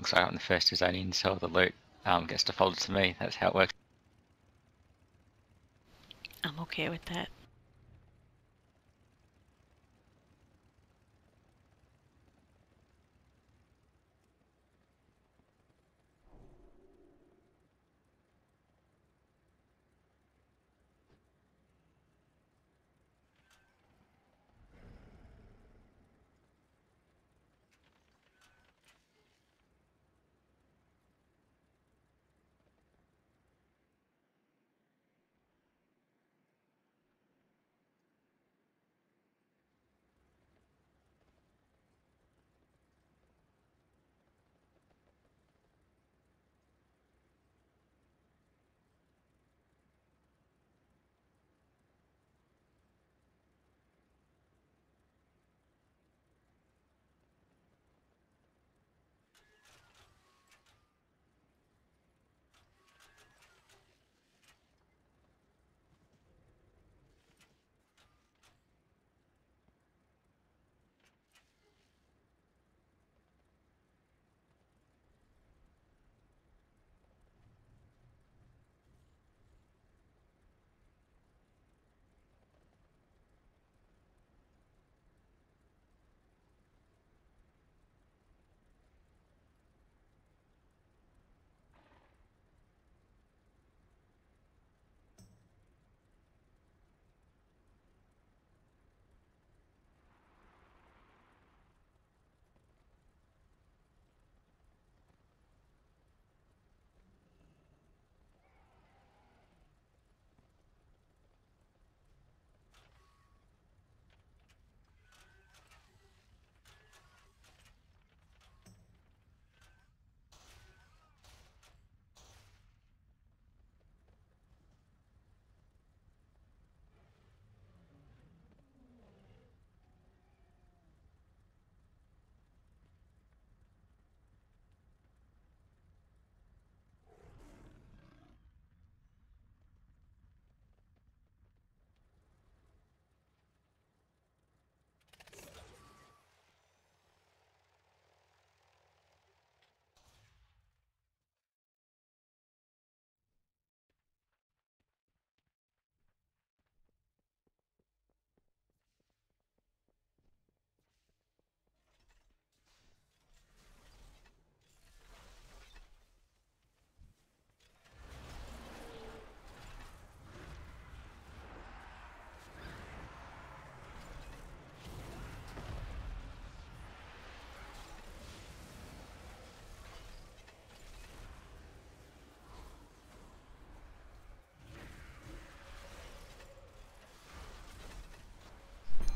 looks like I'm the first to zone in, so all the loot gets defaulted to me. That's how it works. I'm okay with that.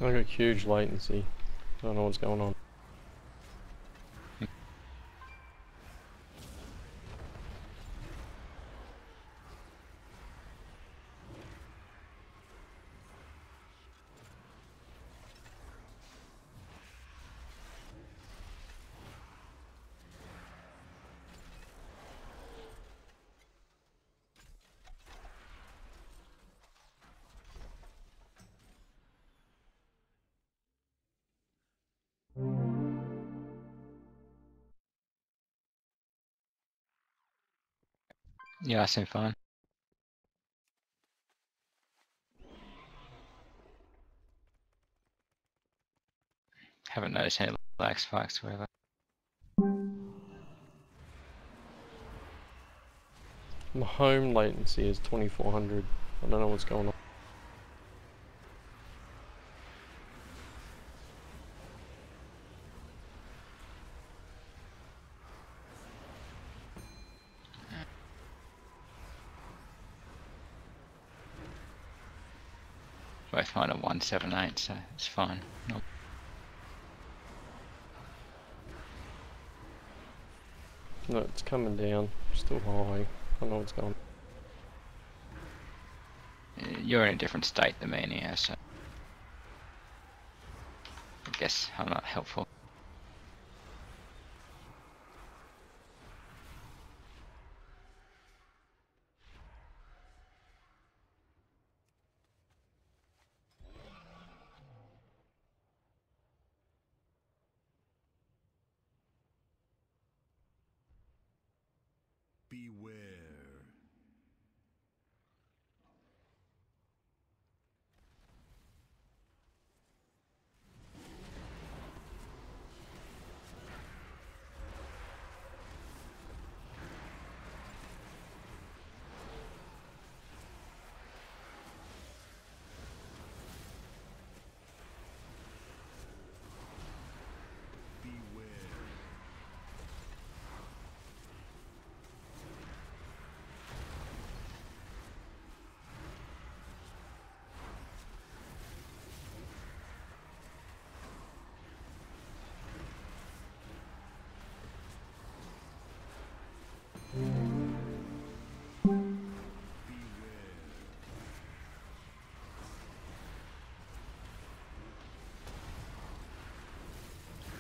I got huge latency. I don't know what's going on. Yeah, I seem fine. Haven't noticed any lag spikes or whatever. My home latency is 2400. I don't know what's going on. Both mine are 178, so it's fine. No. No, it's coming down. Still high. I don't know what's going on. You're in a different state than me anyhow, so I guess I'm not helpful.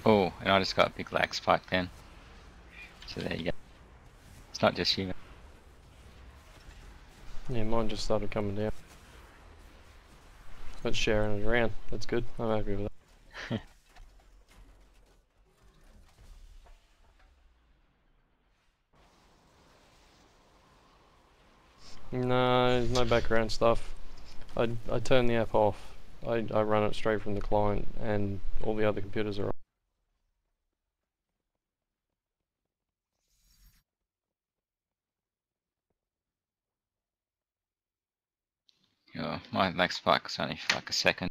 Oh, and I just got a big lag spike then. So there you go. It's not just you. Yeah, mine just started coming down. But sharing it around. That's good. I'm happy with that. No, no background stuff. I turn the app off. I run it straight from the client, and all the other computers are on. Oh, my lag spike was only for like a second.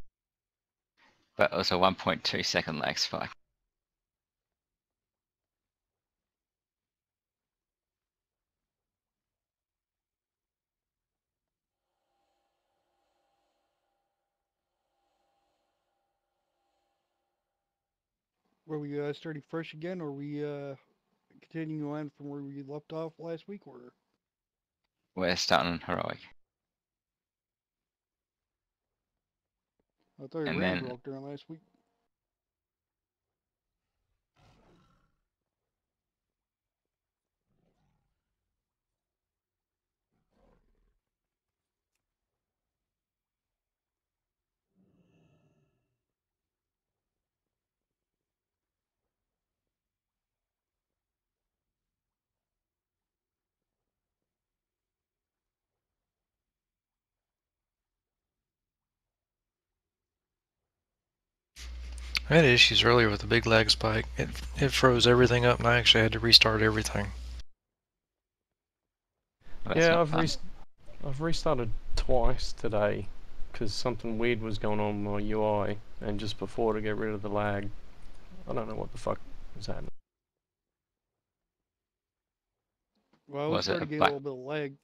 But it was a 1.2 second lag spike. Were we starting fresh again, or we continuing on from where we left off last week? Or We're starting on heroic. I thought we And ran then heroic during last week. I had issues earlier with the big lag spike. It froze everything up, and I actually had to restart everything. well, that's Yeah, not fun. I've restarted twice today because something weird was going on with my UI, and just before to get rid of the lag, I don't know what the fuck was happening. Well, I was Was it a starting to get a black? little bit of lag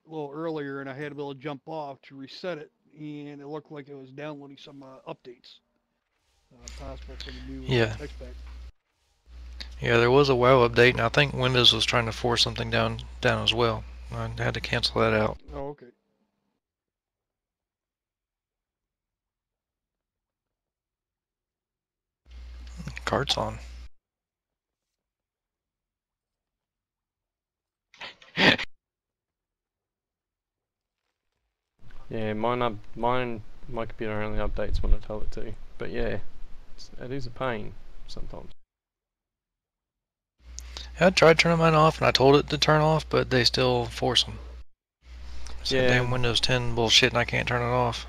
a little earlier, and I had to be able to jump off to reset it, and it looked like it was downloading some updates possible for the new Yeah, tech spec. yeah, there was a WoW update, and I think Windows was trying to force something down as well. I had to cancel that out. Oh, okay. Cart's on. Yeah, my computer only updates when I tell it to. But yeah, it is a pain sometimes. I tried turning mine off, and I told it to turn off, but they still force them. It's that Yeah, damn Windows 10 bullshit, and I can't turn it off.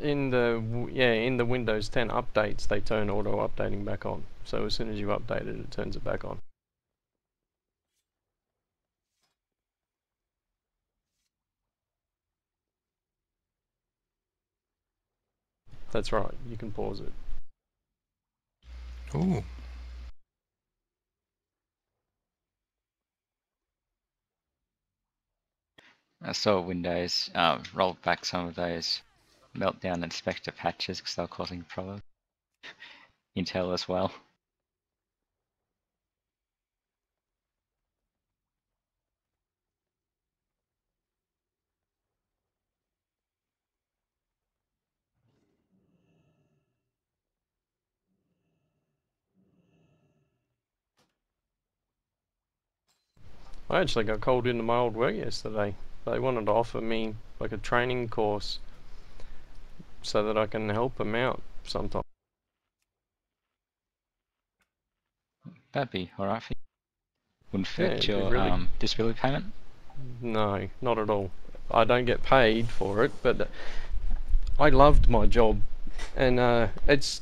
in the Windows 10 updates, they turn auto updating back on. So as soon as you update it, it turns it back on. That's right. You can pause it. Ooh, I saw Windows rolled back some of those meltdown inspector patches because they were causing problems. Intel as well. I actually got called into my old work yesterday. They wanted to offer me like a training course so that I can help them out sometime. That'd be alright for you. Wouldn't Yeah, affect it'd be your really... disability payment. No, not at all. I don't get paid for it, but I loved my job, and it's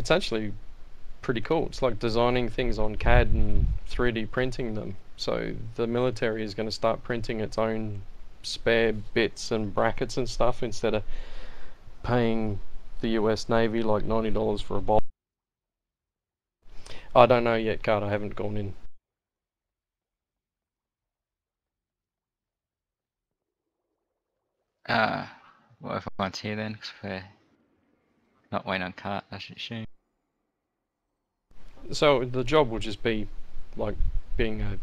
actually pretty cool. It's like designing things on CAD and 3D printing them. So the military is going to start printing its own spare bits and brackets and stuff instead of paying the US Navy like $90 for a bolt. I don't know yet, Card. I haven't gone in. Well, everyone's here then, because we're not waiting on cart, I should assume. So the job will just be like being a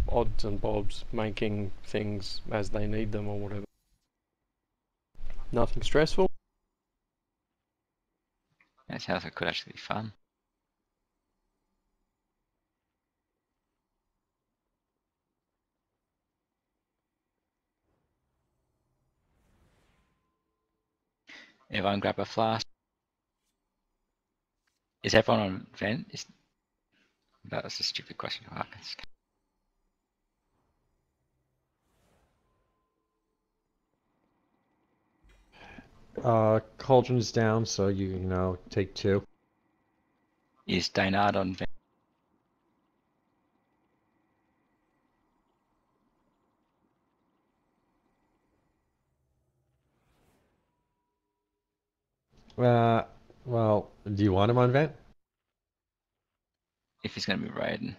odds and bobs, making things as they need them or whatever. Nothing stressful. That sounds like it could actually be fun. Everyone grab a flask. Is everyone on vent? That was a stupid question to ask. Cauldron's down, so you know, take 2. Is Daynard on vent? Well, do you want him on vent? If he's going to be raiding.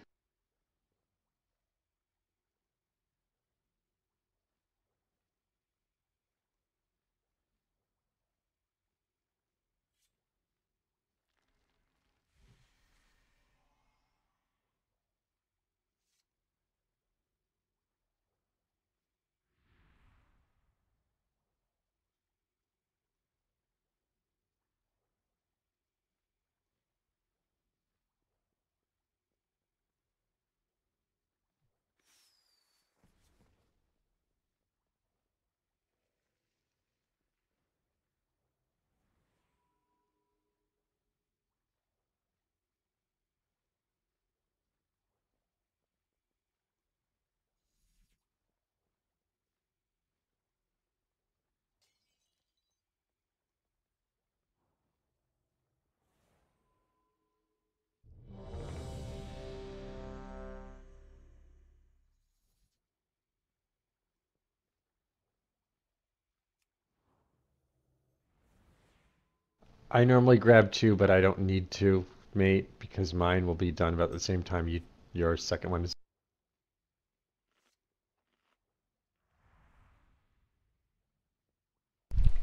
I normally grab 2, but I don't need to, mate, because mine will be done about the same time your second one is.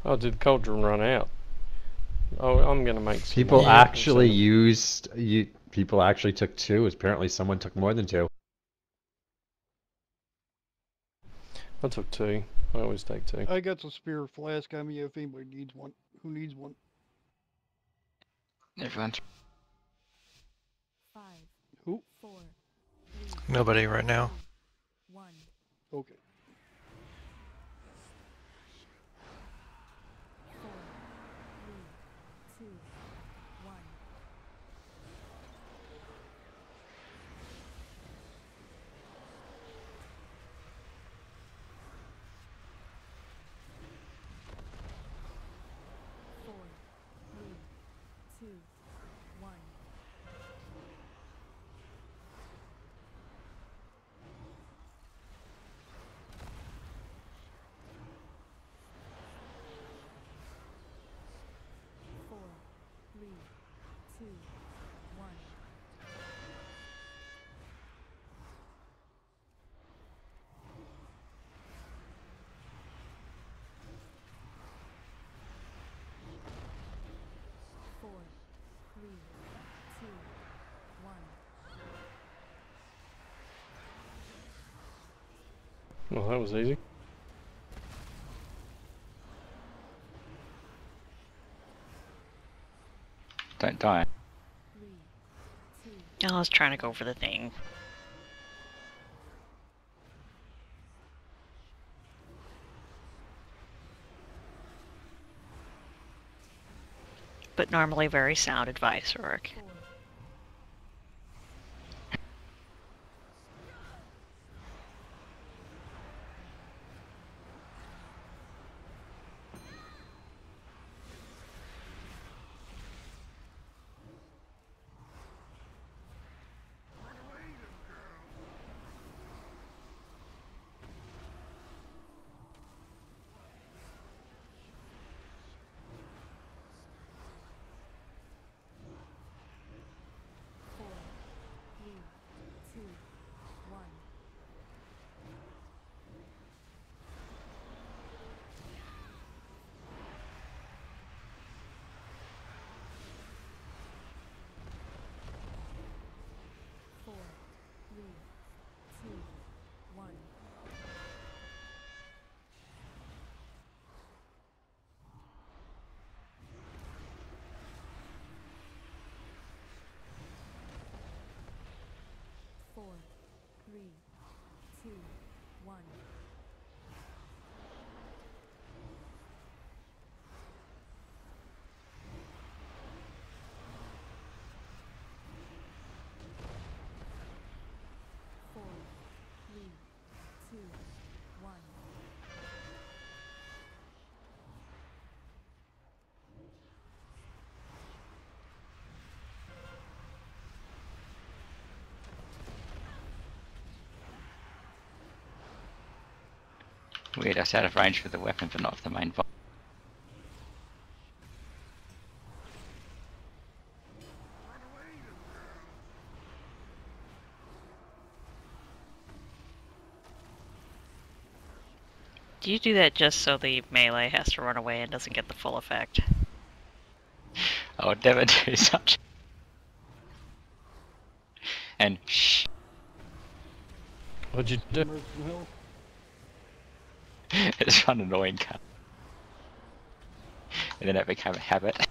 Oh, did Cauldron run out? Oh, I'm gonna make some People more. actually people actually took 2. Apparently someone took more than 2. I took 2. I always take 2. I got some spare flask on me if anybody needs one. Who needs one? Everyone. 5, Who? 4, 3, Nobody right now. 1. Okay. 4, 3, 2, 1. Four, three, two, one. Four, three, two, one. Four, three, two, one. Well, that was easy. Don't die. 3, 2, I was trying to go for the thing. But normally very sound advice, Rourke. 4. 3, 2, 1. Four, three, two, one. Weird, I was out of range for the weapon, but not for the main boss. Do you do that just so the melee has to run away and doesn't get the full effect? I would never do such. And shh, What'd you do? Mercy Hill. it's an annoying cut. And then it became a habit.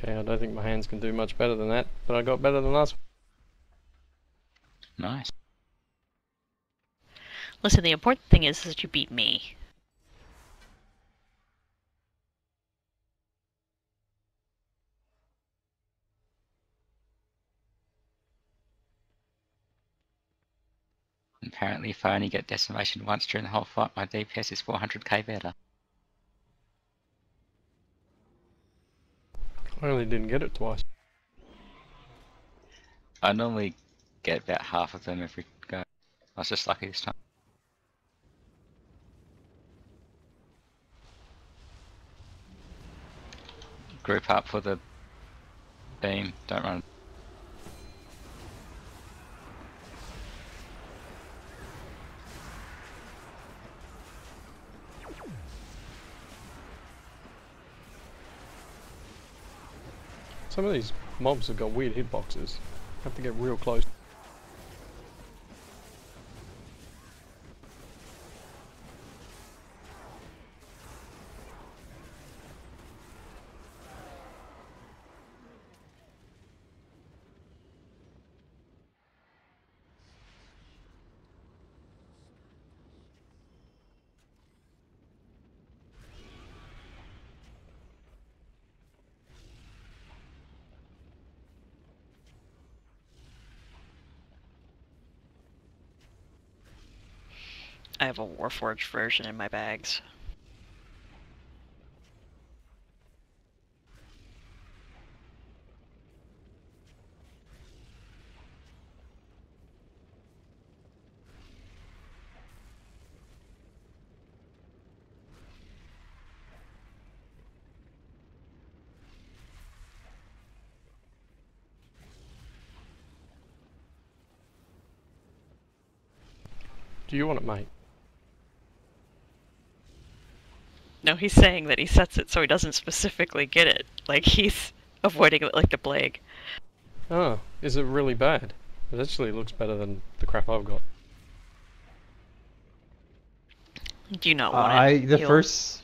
Okay, I don't think my hands can do much better than that, but I got better than last. Nice. Listen, the important thing is that you beat me. Apparently, if I only get decimation once during the whole fight, my DPS is 400k better. I only didn't get it twice. I normally get about half of them every go. I was just lucky this time. Group up for the beam, don't run. Some of these mobs have got weird hitboxes. Have to get real close. I have a Warforged version in my bags. Do you want it, mate? No, he's saying that he sets it so he doesn't specifically get it. Like, he's avoiding it like the plague. Oh, is it really bad? It actually looks better than the crap I've got. Do you not want it? The He'll- first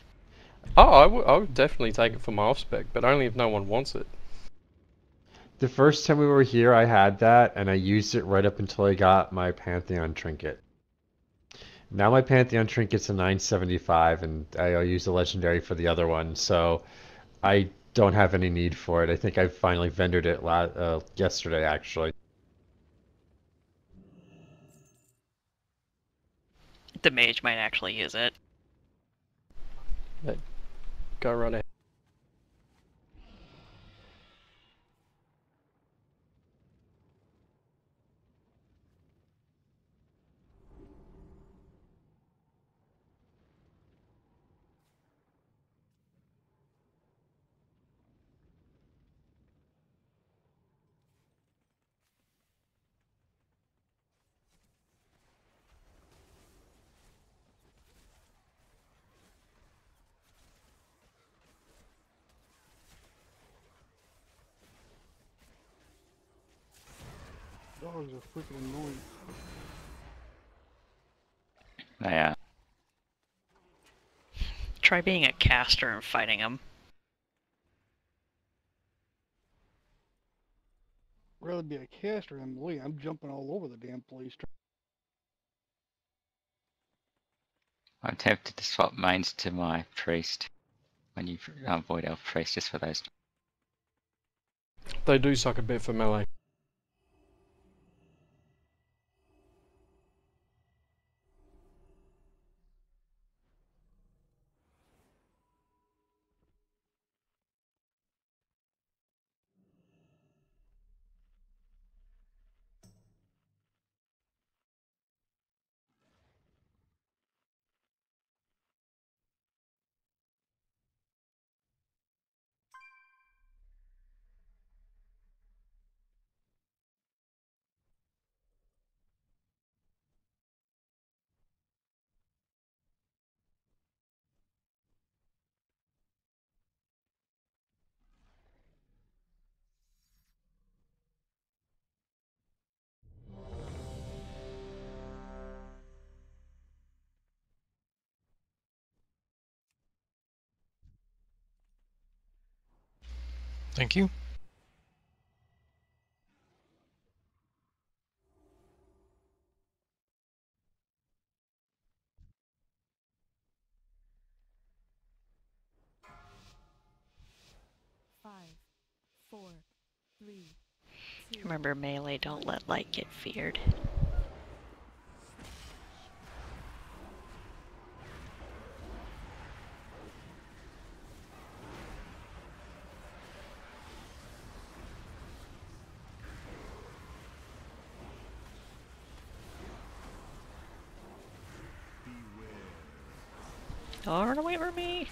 Oh, I would definitely take it for my off-spec, but only if no one wants it. the first time we were here, I had that, and I used it right up until I got my Pantheon trinket. Now my Pantheon trinket's a 975, and I'll use the legendary for the other one, so I don't have any need for it. I think I finally vendored it yesterday, actually. The mage might actually use it. Go right ahead. Dogs are freaking annoying. They Try being a caster and fighting him. I'd rather be a caster than Lee. I'm jumping all over the damn place. I'm tempted to swap mains to my priest when you void elf priest just for those. They do suck a bit for melee. Thank you. Five, four, three, two. Remember, melee, don't let light get feared. Don't run away from me!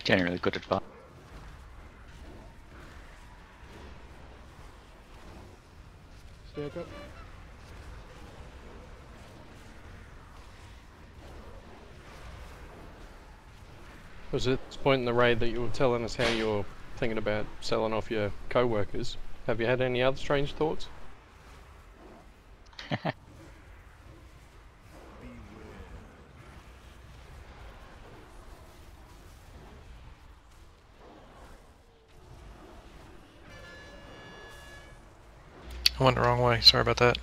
Generally good advice. Stack up. Was it this point in the raid that you were telling us how you were thinking about selling off your co-workers? Have you had any other strange thoughts? I went the wrong way. Sorry about that.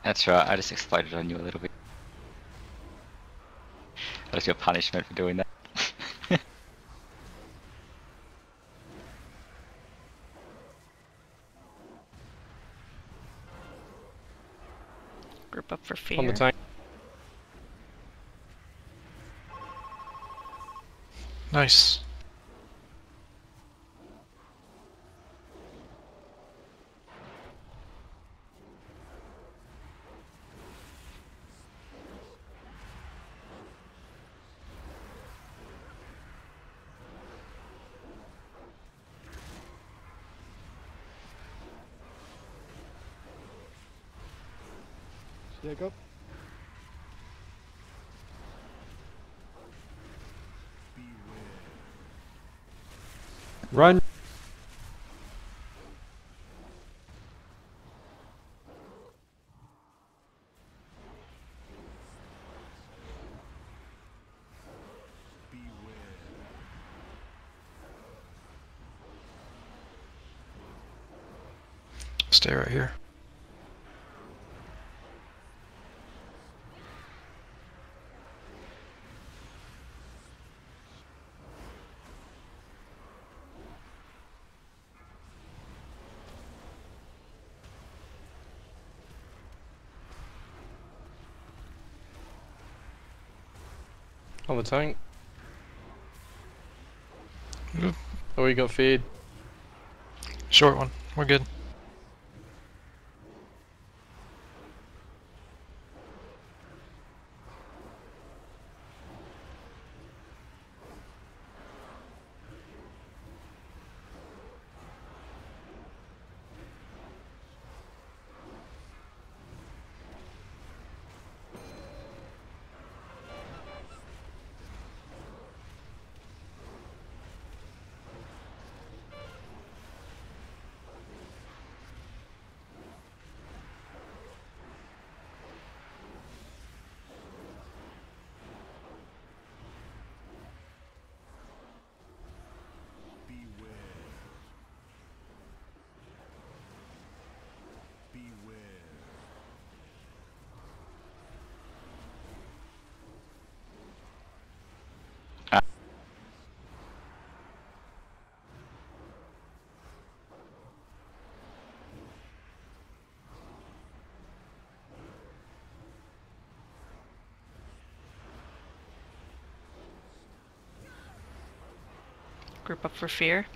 That's right, I just exploded on you a little bit. That was your punishment for doing that. Group up for On the fear. tank. Nice. Stack up. Run! Stay right here. On the tank. Oop. Oh, you got feared. Short one. We're good. Group up for fear.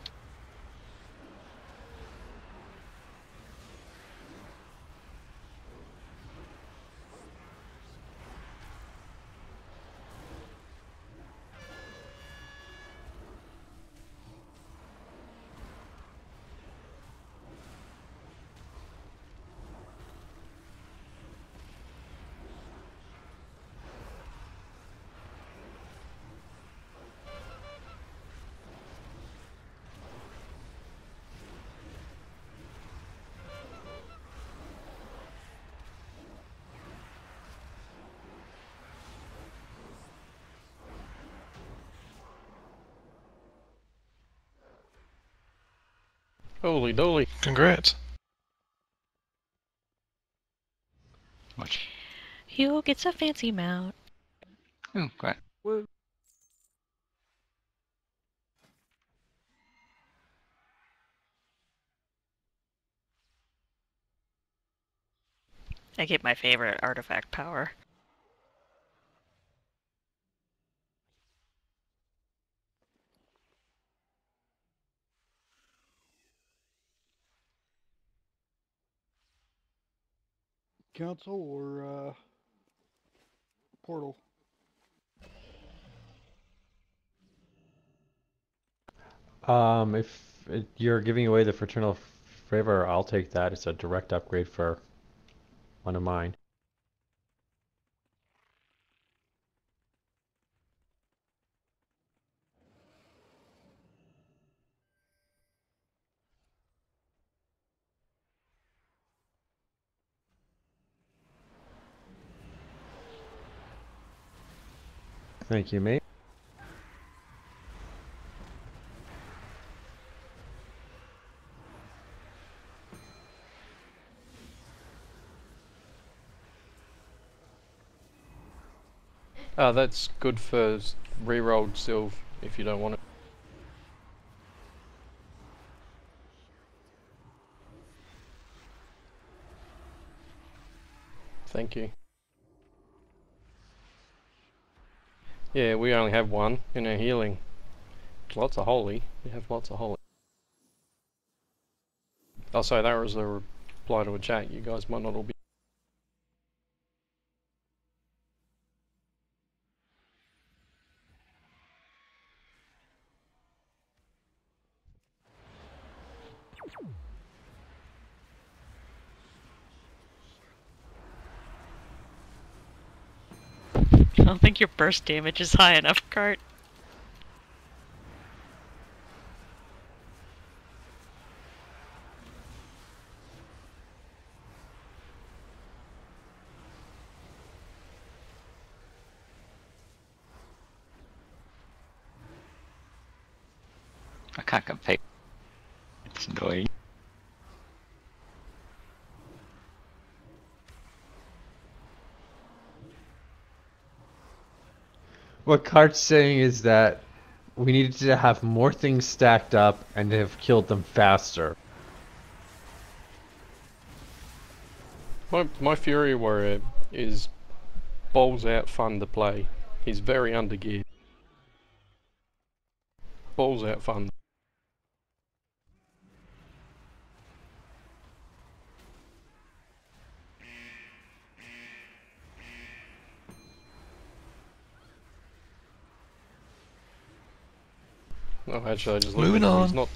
Holy dolly. Congrats. Watch. Hugo gets a fancy mount. Oh, great. Woo. I get my favorite artifact power. Council or portal? If you're giving away the Fraternal Favor, I'll take that. It's a direct upgrade for one of mine. Thank you, mate. That's good for re-rolled Sylv if you don't want it. Thank you. Yeah, we only have one in our healing. Lots of holy. We have lots of holy. I'll say that was a reply to a chat. You guys might not all be. I don't think your burst damage is high enough, Cart. I can't compete. It's annoying. What Kart's saying is that we needed to have more things stacked up and to have killed them faster. My Fury Warrior is balls out fun to play. He's very undergeared. Balls out fun. Oh, actually, I just looked Moving at him. on.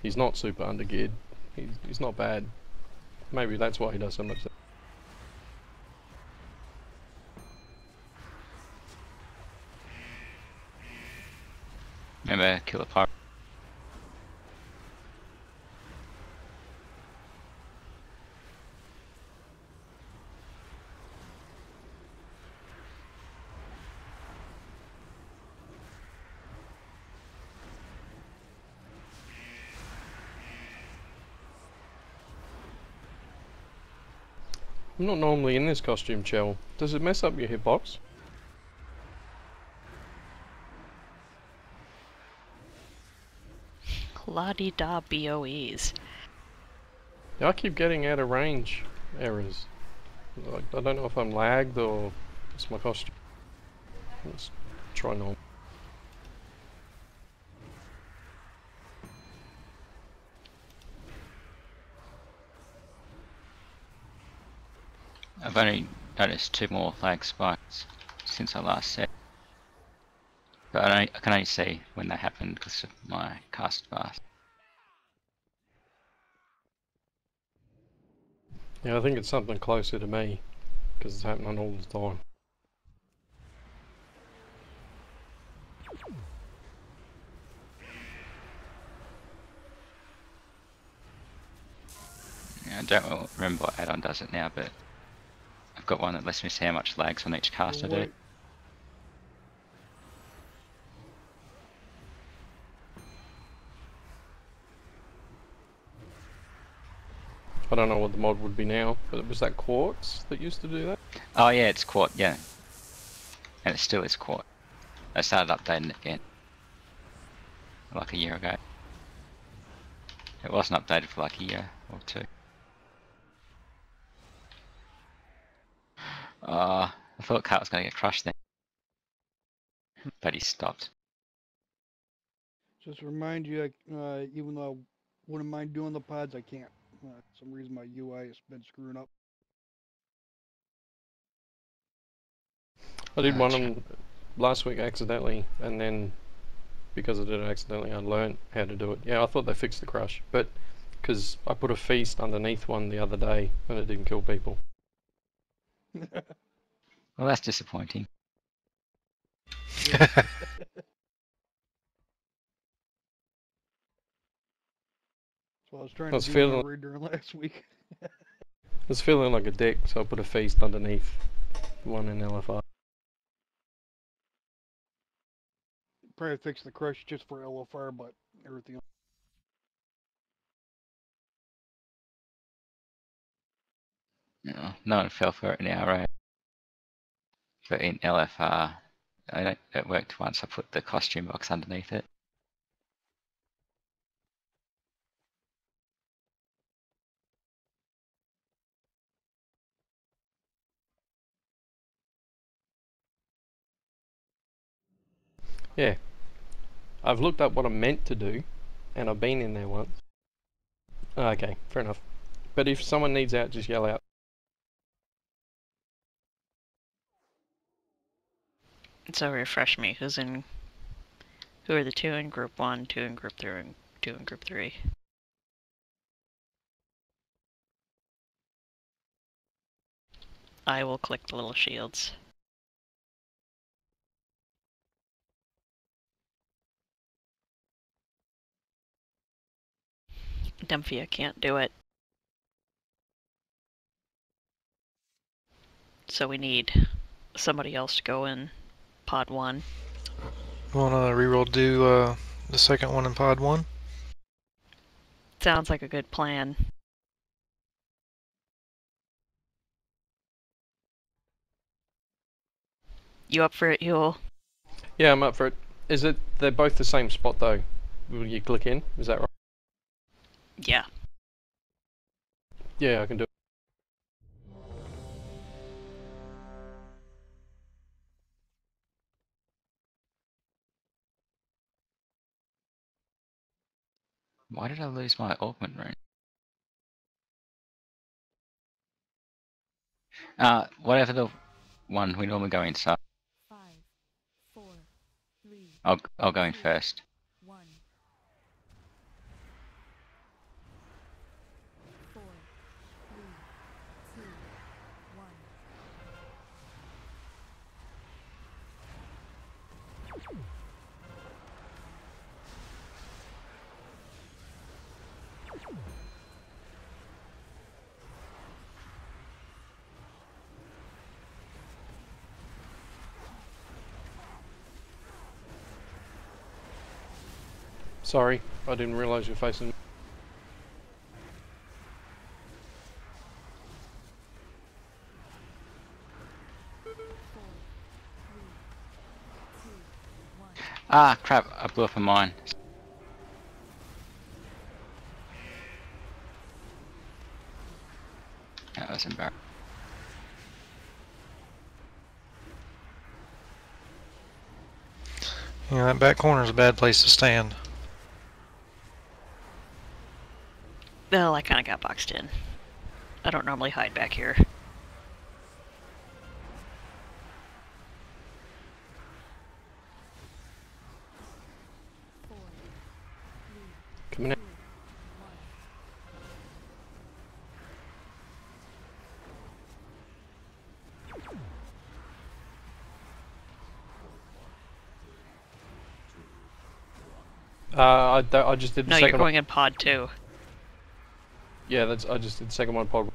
He's not super undergeared. He's not bad. Maybe that's why he does so much. Remember, kill a pirate. I'm not normally in this costume, Chell. Does it mess up your hitbox? La-di-da BOEs. Yeah, I keep getting out of range errors. Like, I don't know if I'm lagged or it's my costume. Let's try normal. I've only noticed 2 more flag spikes since I last said. But I can only see when they happened because of my cast fast. Yeah, I think it's something closer to me, because it's happening all the time. Yeah, I don't remember what add-on does it now, but I've got one that lets me see how much lags on each cast I do. Wait, I don't know what the mod would be now, but was that Quartz that used to do that? Oh yeah, it's quart, yeah. And it still is quart. I started updating it again. Like a year ago. It wasn't updated for like a year or 2. I thought Cat was going to get crushed then. But he stopped. just remind you, even though I wouldn't mind doing the pods, I can't. Some reason my UI has been screwing up. I did one of Gotcha. them last week accidentally, and then because I did it accidentally, I learned how to do it. Yeah, I thought they fixed the crush, but because I put a feast underneath one the other day and it didn't kill people. Well, that's disappointing. That's what I was trying I to was do in my feeling, raid during last week. I was feeling like a dick, so I put a feast underneath the one in LFI. Probably fix the crush just for LFR, but everything else. No one fell for it in our raid. But in LFR, it worked once. I put the costume box underneath it. Yeah, I've looked up what I'm meant to do, and I've been in there once. Okay, fair enough. But if someone needs out, just yell out. So refresh me. Who are the 2 in group 1, 2 in group 3, and 2 in group 3? I will click the little shields. Demphy, can't do it. So we need somebody else to go in pod 1. Wanna reroll do the second one in pod 1? Sounds like a good plan. You up for it, Yule? Yeah, I'm up for it. Is it? They're both the same spot though. Will you click in? Is that right? Yeah. Yeah, I can do it. Why did I lose my augment rune? Whatever the one we normally go inside. 5, 4, 3, I'll go in first. 1. 4, 3, 2, 1. Sorry, I didn't realise you're facing. 4, 3, 2, 1. Ah, crap! I blew up a mine. That was embarrassing. Yeah, that back corner is a bad place to stand. Well, I kind of got boxed in. I don't normally hide back here. I just did the No, you're second one. going in pod 2. Yeah, I just did the second one pod.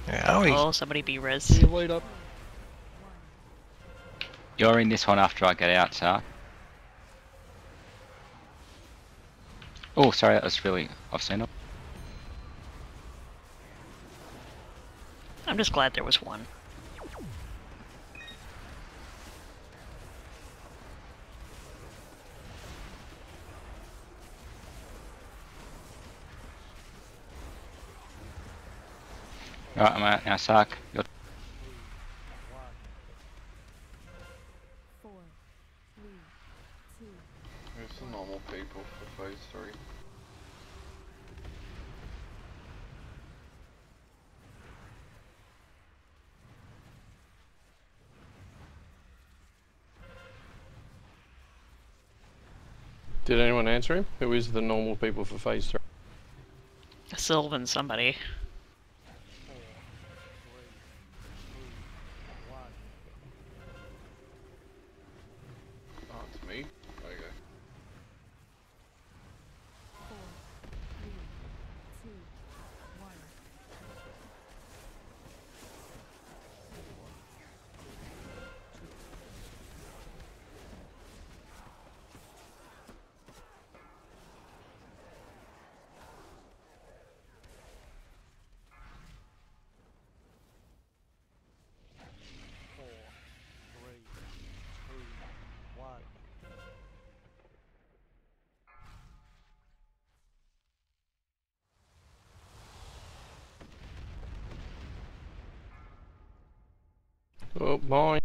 Owie. Oh, somebody be res. See you laid up. You're in this one after I get out, sir. Oh, sorry, that was really obscene. I'm just glad there was one. Right, I'm out now, Sark. You're 4, 3, 2, There's some normal people for phase 3. Did anyone answer him? Who is the normal people for phase 3? Sylvan somebody. Oh, it's me? Okay. 4, 3, 2, 1. Oh, mine.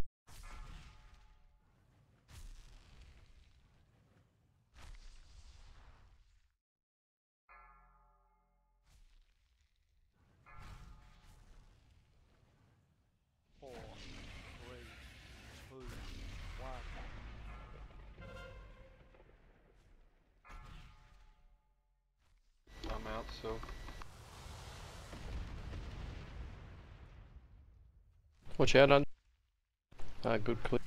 I'm out, so. Watch out on. Good clip.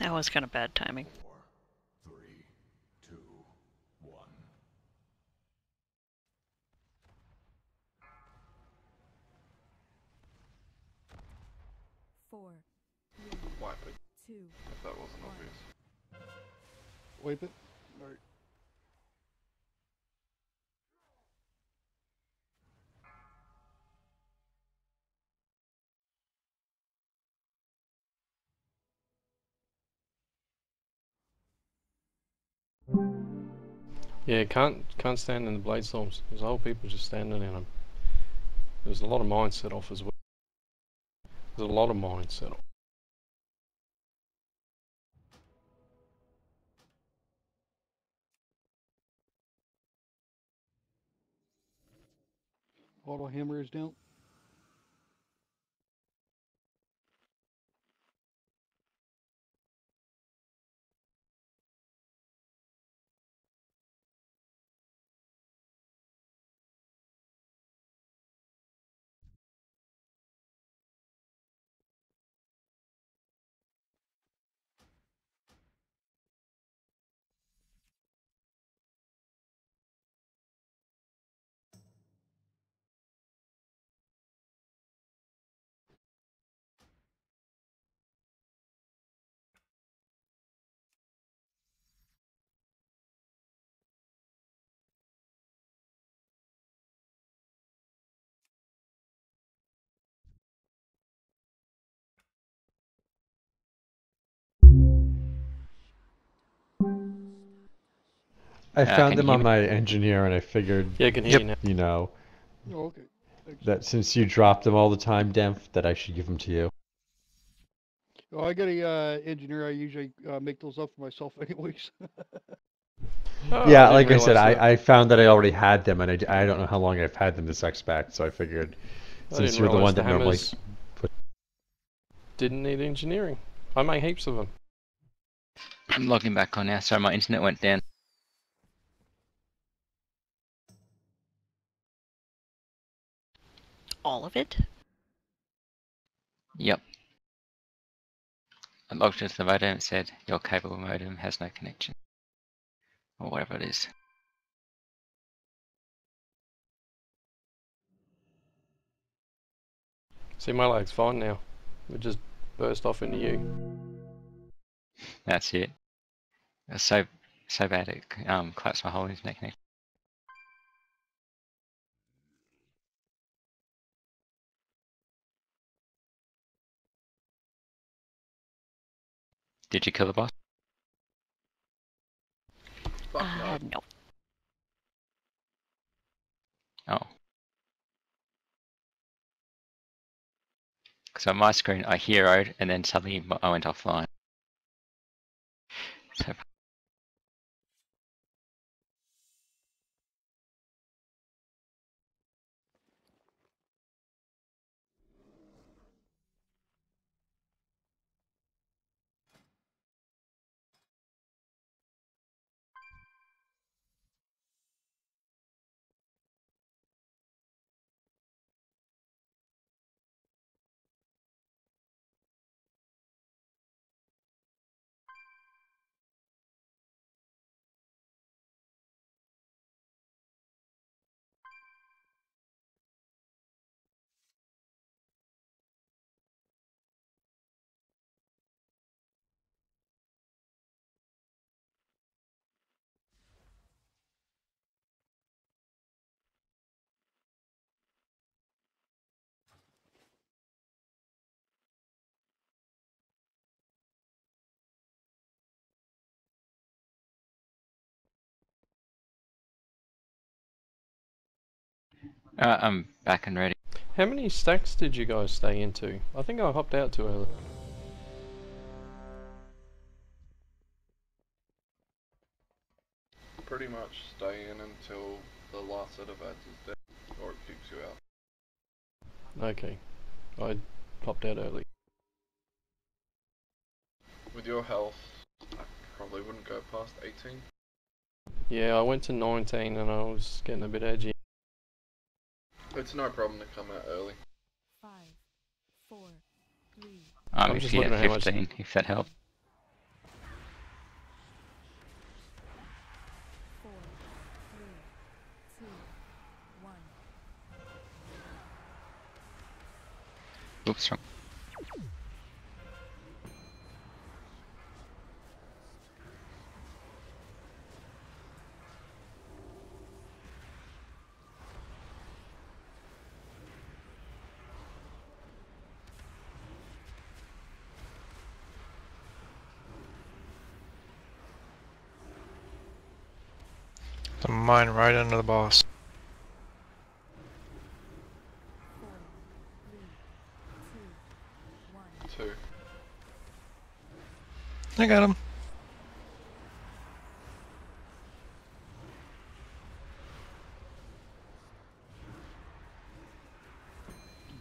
That was kind of bad timing. 4, 3, Wipe it, 2, if that wasn't One. obvious. Wipe it. Alright. Yeah, can't stand in the blade storms. There's whole people just standing in them. There's a lot of mines set off as well. There's a lot of mines set off. Auto hammer is down. I found can them you hear on me? my engineer, and I figured, Yeah, I can hear Yep. you now. you know, Oh, okay. Excellent. that since you drop them all the time, Demph, that I should give them to you. Oh, I got a engineer. I usually make those up for myself, anyways. Oh, Yeah, I didn't like I said, realise that. I found that I already had them, and I don't know how long I've had them this expect, so I figured I since didn't you're the realise one the that normally hammers put. didn't need engineering. I make heaps of them. I'm logging back on now. Sorry, my internet went down. All of it? Yep. I logged into the modem and said your cable modem has no connection. Or whatever it is. See, my lag's fine now. It just burst off into you. That's it. It was so bad it collapsed my whole internet connection. Did you kill the boss? Fuck no. No. Oh. Because on my screen I heroed and then suddenly I went offline. So I'm back and ready. How many stacks did you guys stay into? I think I hopped out too early. Pretty much stay in until the last set of ads is dead, or it kicks you out. Okay. I popped out early. With your health, I probably wouldn't go past 18. Yeah, I went to 19 and I was getting a bit edgy. It's no problem to come out early. 5, 4, 3, I'm I'm just actually looking at at how much- 15, if that helps. 4, 3, 2, 1. Oops, wrong. The mine right under the boss. 4, 3, 2, 1. 2. I got him.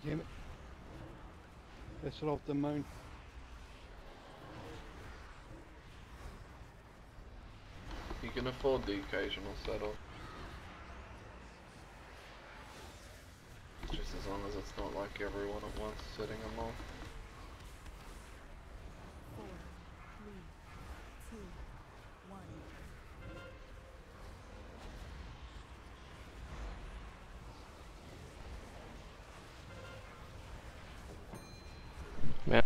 Damn it. I set off the mine. You can afford the occasional settle. Just as long as it's not like everyone at once setting them off. 4, 3, 2, 1. Man.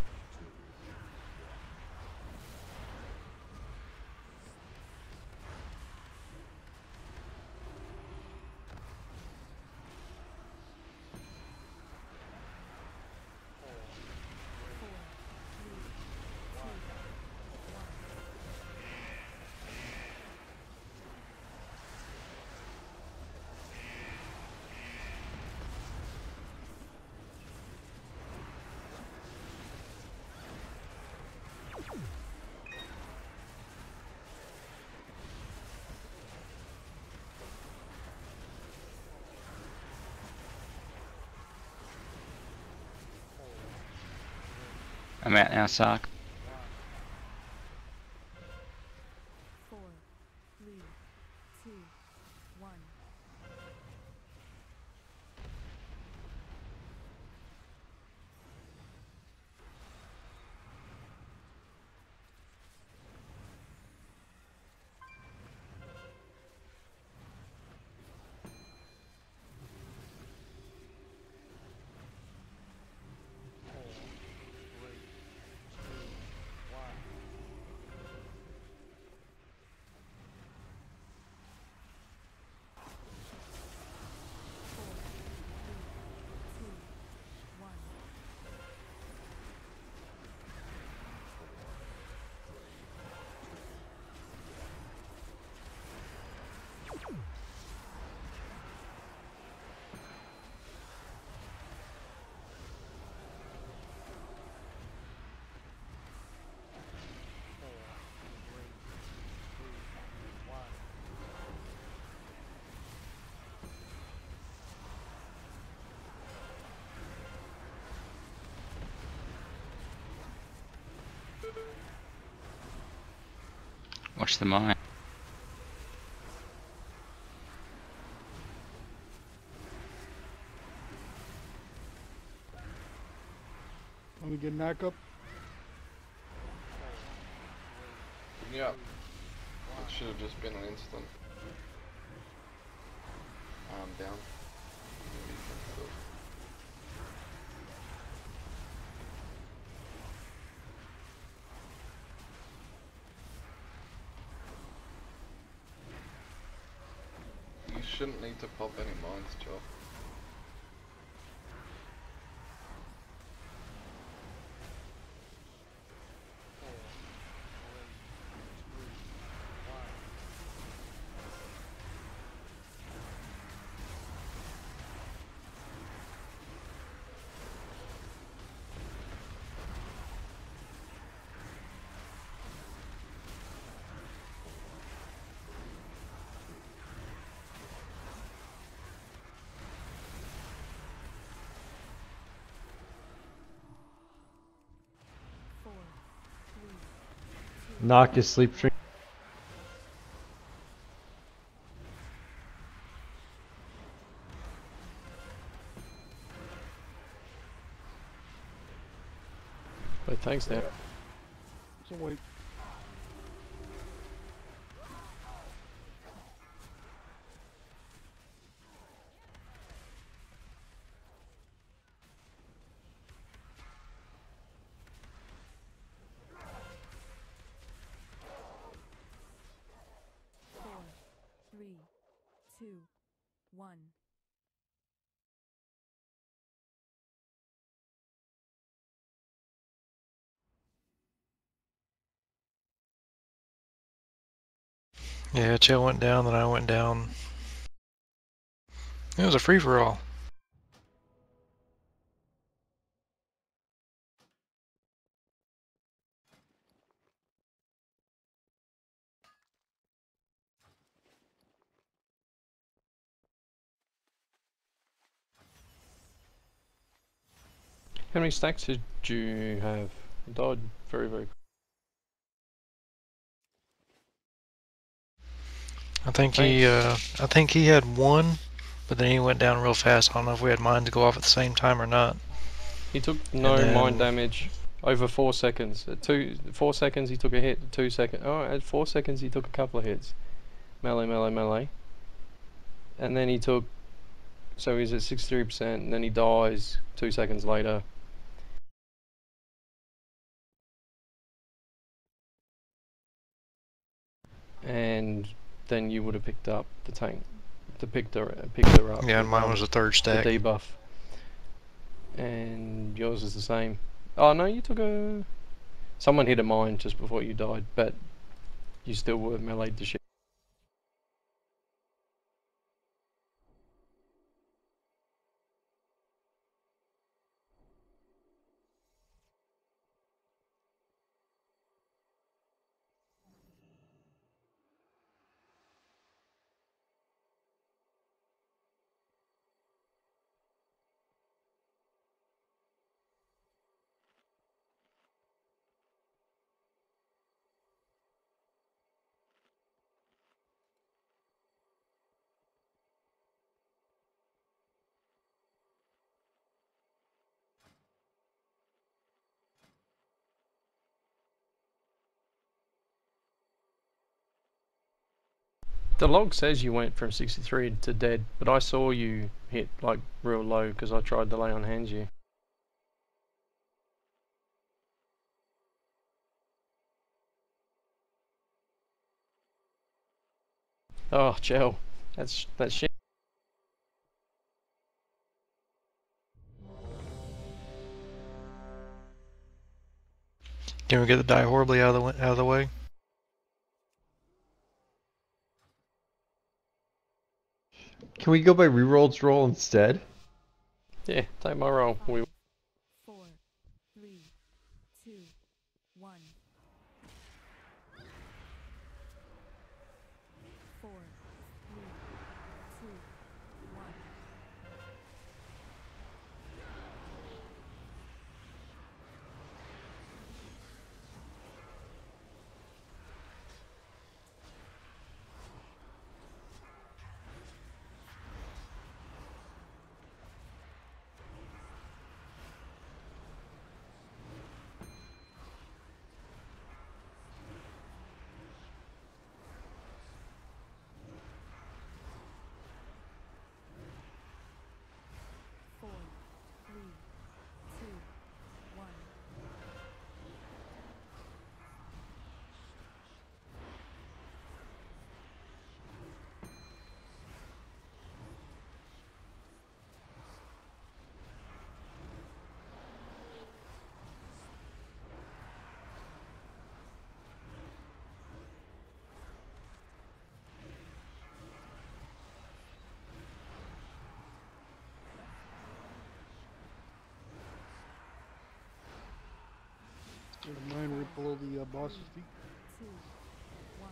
I'm out now, Sark. 4, 3, 2, 1. Watch the mine. Let me get knock up. Yeah. It should have just been an instant. Arm down. You shouldn't need to pop any mines, Joe. Knock his sleep stream. But thanks now. So wait. Four, three, two, one. Yeah, Chill went down, then I went down. It was a free-for-all. How many stacks did you have? I died very, very. I think he had one, but then he went down real fast. I don't know if we had mine to go off at the same time or not. He took And no then- mind damage over 4 seconds. At 4 seconds he took a hit. 2 seconds. Oh, at 4 seconds he took a couple of hits. Melee, melee, melee. And then he took. So he's at 63%, and then he dies 2 seconds later. And then you would have picked up the tank. Picked her up. Yeah, and with, mine was a third the stack. debuff. And yours is the same. Oh no, you took a. Someone hit a mine just before you died, but you still were meleeed to shit. The log says you went from 63 to dead, but I saw you hit like real low because I tried to lay on hands you. Oh, gel. That's shit. Can we get the die horribly out of the way? Can we go by rerolls roll instead? Yeah, take my roll. We 4, 3, 2, 1. 4, 3, 2, 1. Four, three, two, one. There's mine right below the boss's feet. 2, 1.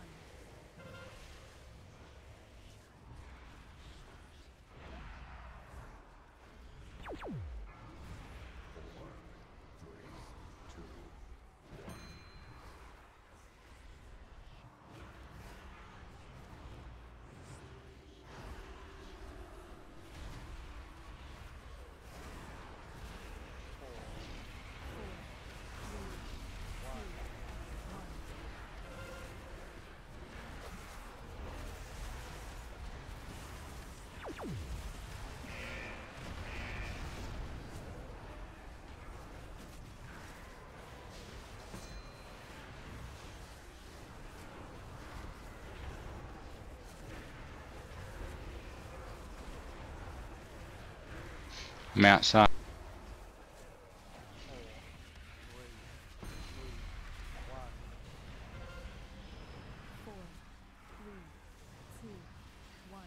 I'm outside. 4, 3, 2, 1.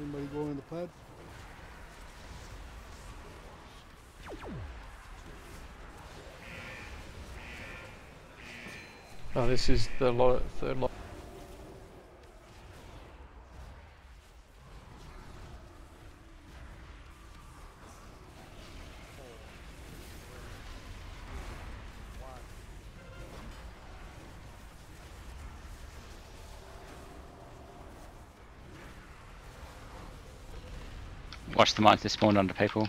Anybody going in the pad? Oh, this is the third lot. Watch the monsters spawn onto people.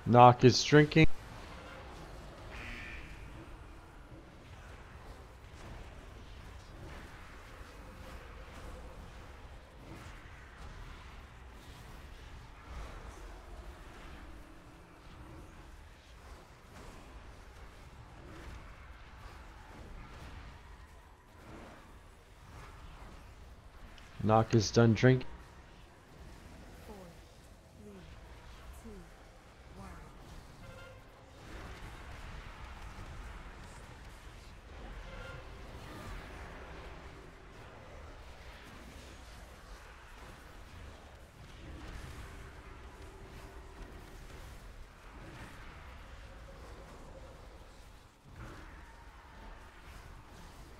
Knock is drinking. Knock is done drinking. 4, 3, 2, 1.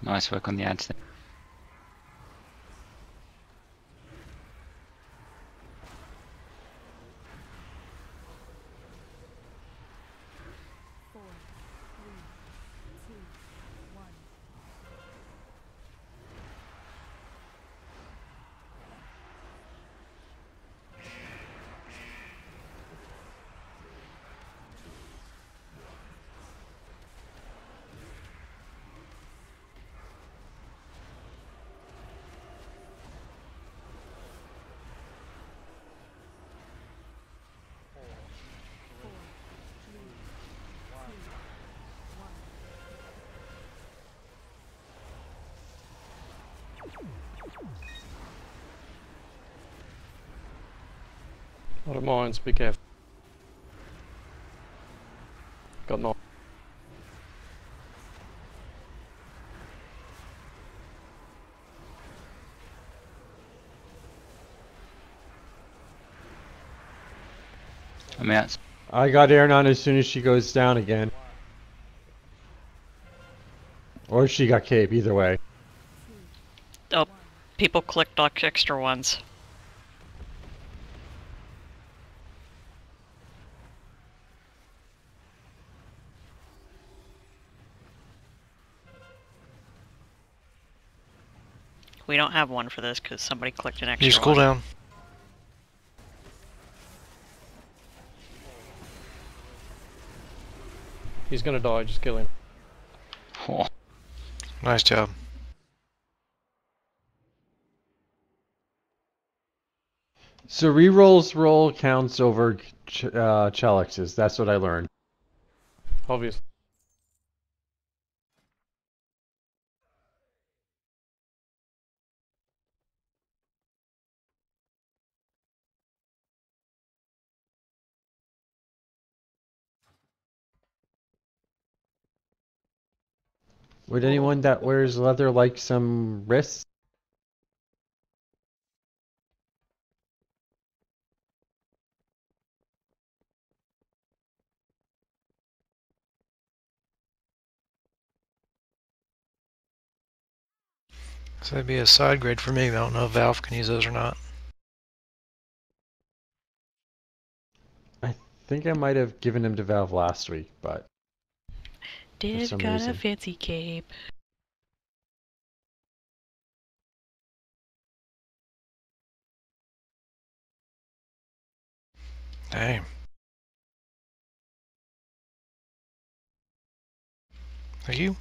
Nice work on the ads there. 4, 3, 2, 1. Four, three, two, one. Lot of mines, be careful. Got knocked. I'm out. I got Aaron on as soon as she goes down again. Or she got Cape, either way. Oh, people clicked on extra ones. We don't have one for this because somebody clicked an extra Use one. cooldown. He's gonna die, just kill him. Oh, Nice job. So rerolls roll counts over Chelix's. That's what I learned. Obviously. Would anyone that wears leather like some wrists? So that'd be a side grade for me. I don't know if Valve can use those or not. I think I might have given him to Valve last week, but Div some got a reason. fancy cape. Damn. Thank you.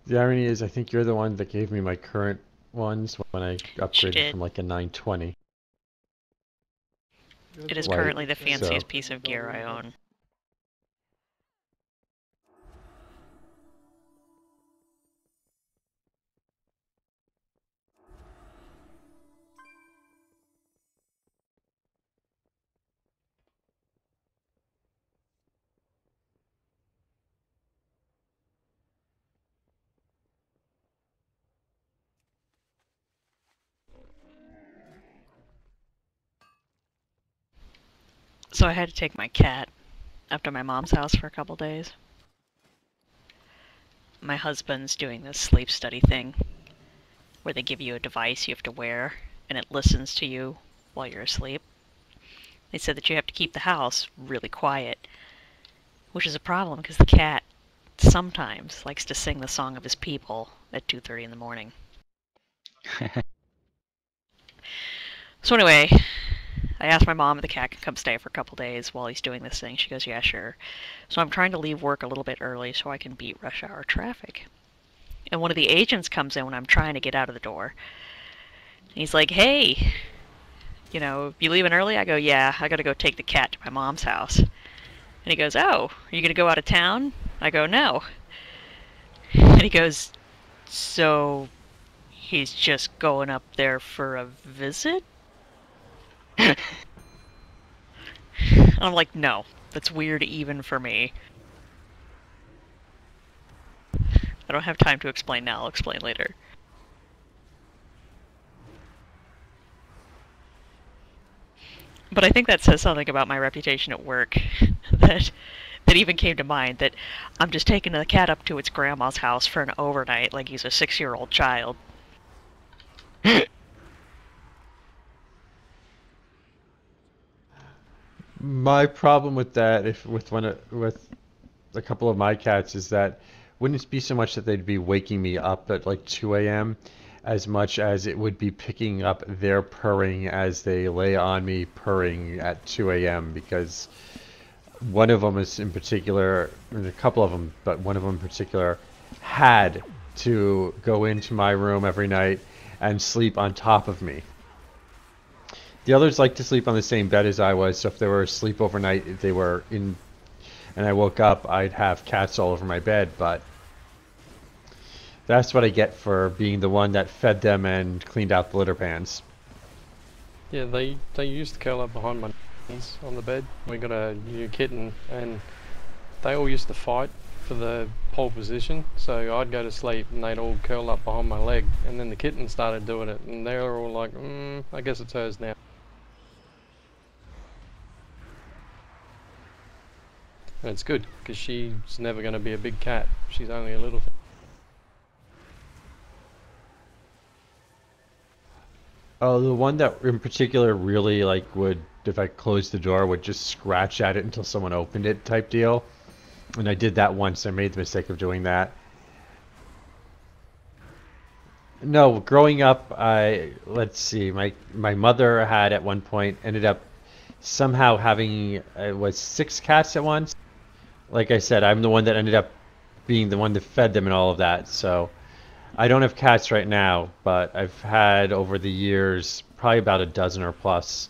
The irony is I think you're the one that gave me my current ones when I upgraded did. from like a 920. It is Right, currently the so- fanciest piece of gear I own. So I had to take my cat up to my mom's house for a couple days. My husband's doing this sleep study thing where they give you a device you have to wear and it listens to you while you're asleep. They said that you have to keep the house really quiet, which is a problem because the cat sometimes likes to sing the song of his people at 2:30 in the morning. So anyway, I asked my mom if the cat could come stay for a couple days while he's doing this thing. She goes, yeah, sure. So I'm trying to leave work a little bit early so I can beat rush hour traffic. And one of the agents comes in when I'm trying to get out of the door. And he's like, hey, you leaving early? I go, yeah, I gotta go take the cat to my mom's house. And he goes, oh, are you gonna go out of town? I go, no. And he goes, so he's just going up there for a visit? And I'm like, no, that's weird even for me. I don't have time to explain now, I'll explain later. But I think that says something about my reputation at work that even came to mind, that I'm just taking the cat up to its grandma's house for an overnight like he's a 6-year-old child. My problem with that, if with with a couple of my cats, is that wouldn't it be so much that they'd be waking me up at like 2 a.m. as much as it would be picking up their purring as they lay on me purring at 2 a.m. because one of them is in particular, and a couple of them, but one of them in particular had to go into my room every night and sleep on top of me. The others like to sleep on the same bed as I was, so if they were asleep overnight, if they were in, and I woke up, I'd have cats all over my bed, but that's what I get for being the one that fed them and cleaned out the litter pans. Yeah, they used to curl up behind my knees on the bed. We got a new kitten, and they all used to fight for the pole position. So I'd go to sleep, and they'd all curl up behind my leg, and then the kitten started doing it, and they were all like, I guess it's hers now. And it's good, because she's never going to be a big cat. She's only a little thing. Oh, the one that in particular really like would, if I closed the door, would just scratch at it until someone opened it type deal. And I did that once. I made the mistake of doing that. No, growing up, let's see, my mother had at one point ended up somehow having was 6 cats at once. Like I said, I'm the one that ended up being the one that fed them and all of that. So I don't have cats right now, but I've had over the years probably about a dozen or plus.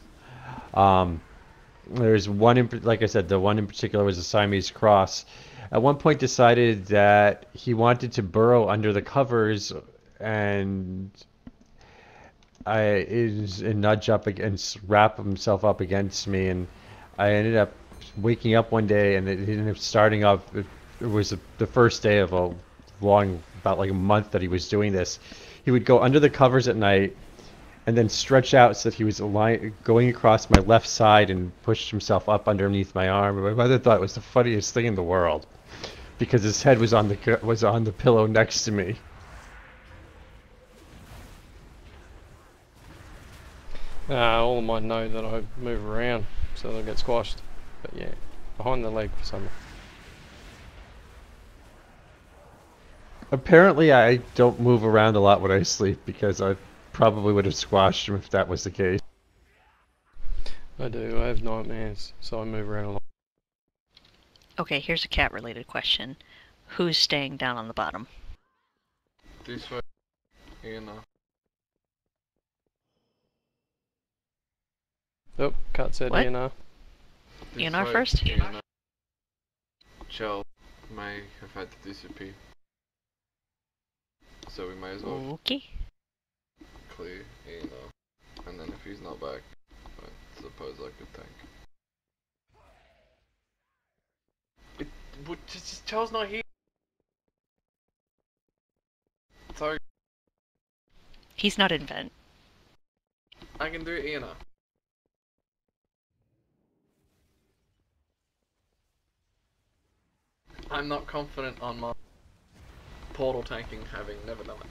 There's one like I said, the one in particular was a Siamese cross. At one point decided that he wanted to burrow under the covers and nudge up against, wrap himself up against me, and I ended up waking up one day, and it ended up starting up. It was the first day of a long, about like a month that he was doing this. He would go under the covers at night, and then stretch out so that he was going across my left side and pushed himself up underneath my arm. My mother thought it was the funniest thing in the world, because his head was on the pillow next to me. All of mine know that I move around, so they'll get squashed. But yeah, behind the leg for some. Apparently, I don't move around a lot when I sleep, because I probably would have squashed him if that was the case. I do. I have nightmares, so I move around a lot. Okay, here's a cat-related question. Who's staying down on the bottom? This way, Anna. Oh, Kat said What? ENR. This ENR way, first? Anna. Chell may have had to disappear. So we may as well Okay. clear Anna. And then if he's not back, I suppose I could tank. Chell's not here. Sorry, He's not in vent. I can do it, Anna. I'm not confident on my portal tanking, having never done it.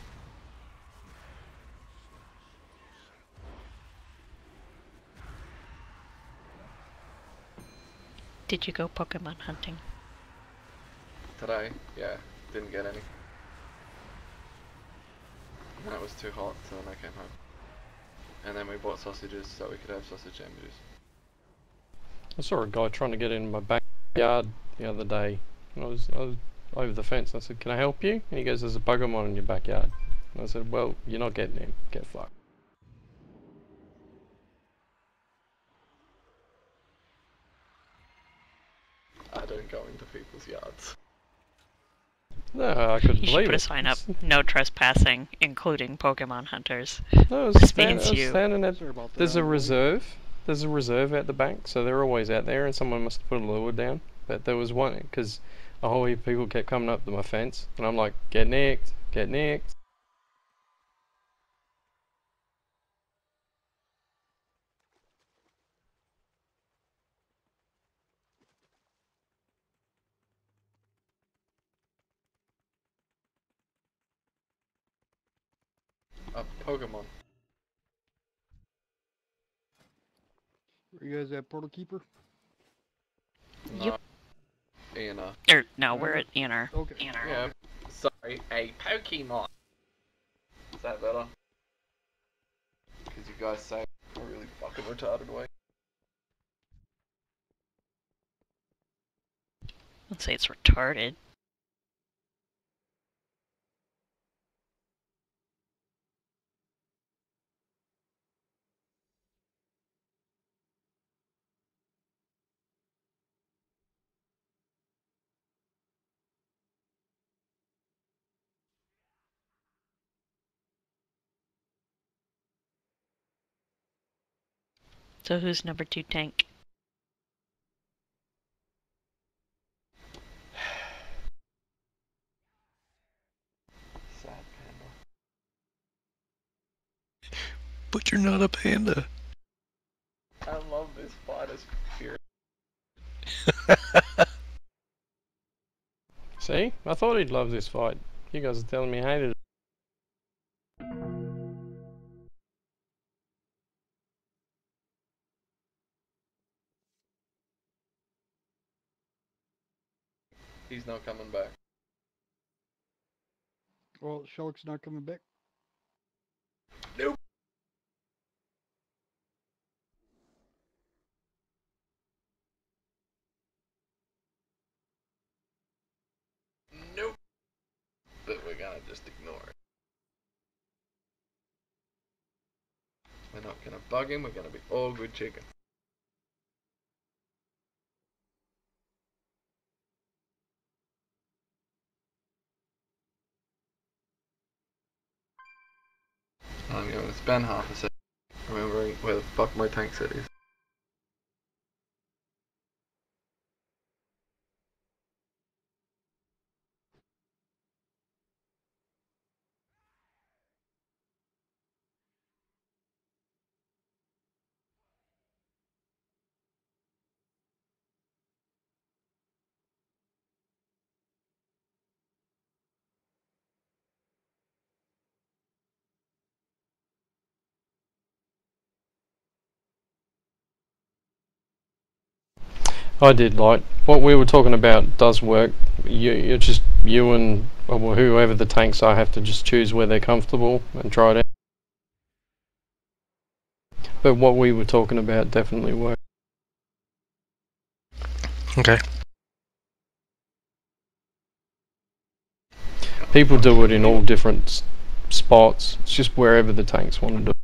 did you go Pokemon hunting? Today, yeah, didn't get any. And it was too hot, so then I came home. And then we bought sausages so we could have sausage sandwiches. I saw a guy trying to get in my backyard the other day. I was over the fence. I said, "Can I help you?" And he goes, "There's a Pokemon in your backyard." And I said, "Well, you're not getting in. Get fucked." I don't go into people's yards. No, I couldn't You should believe put a it. sign up, no trespassing, including Pokemon hunters. No, I was, This stand, means I was you. standing at. Sorry about that. There's a Emily. reserve. There's a reserve at the back, so they're always out there, and someone must have put a lure down. But there was one because a whole heap of people kept coming up to my fence, and I'm like, "Get nicked, get nicked." A Pokemon. Were you guys at Portal Keeper? Yep. Ian, No, we're at Anner. Okay. yeah. Sorry, a Pokemon. Is that better? Because you guys say a really fucking retarded way. Let's say it's retarded. So who's number 2 tank? Sad panda. But you're not a panda. I love this fight as pure. See, I thought he'd love this fight. You guys are telling me he hated it. He's not coming back. Well, Shulk's not coming back. Nope. Nope. But we're gonna just ignore it. We're not gonna bug him, we're gonna be all good chicken. I'm gonna spend half a second remembering where the fuck my tank set is. I did like what we were talking about. Does work. You're just you and well, whoever the tanks are have to just choose where they're comfortable and try it out. But what we were talking about definitely worked. Okay. People do it in all different spots. It's just wherever the tanks want to do it.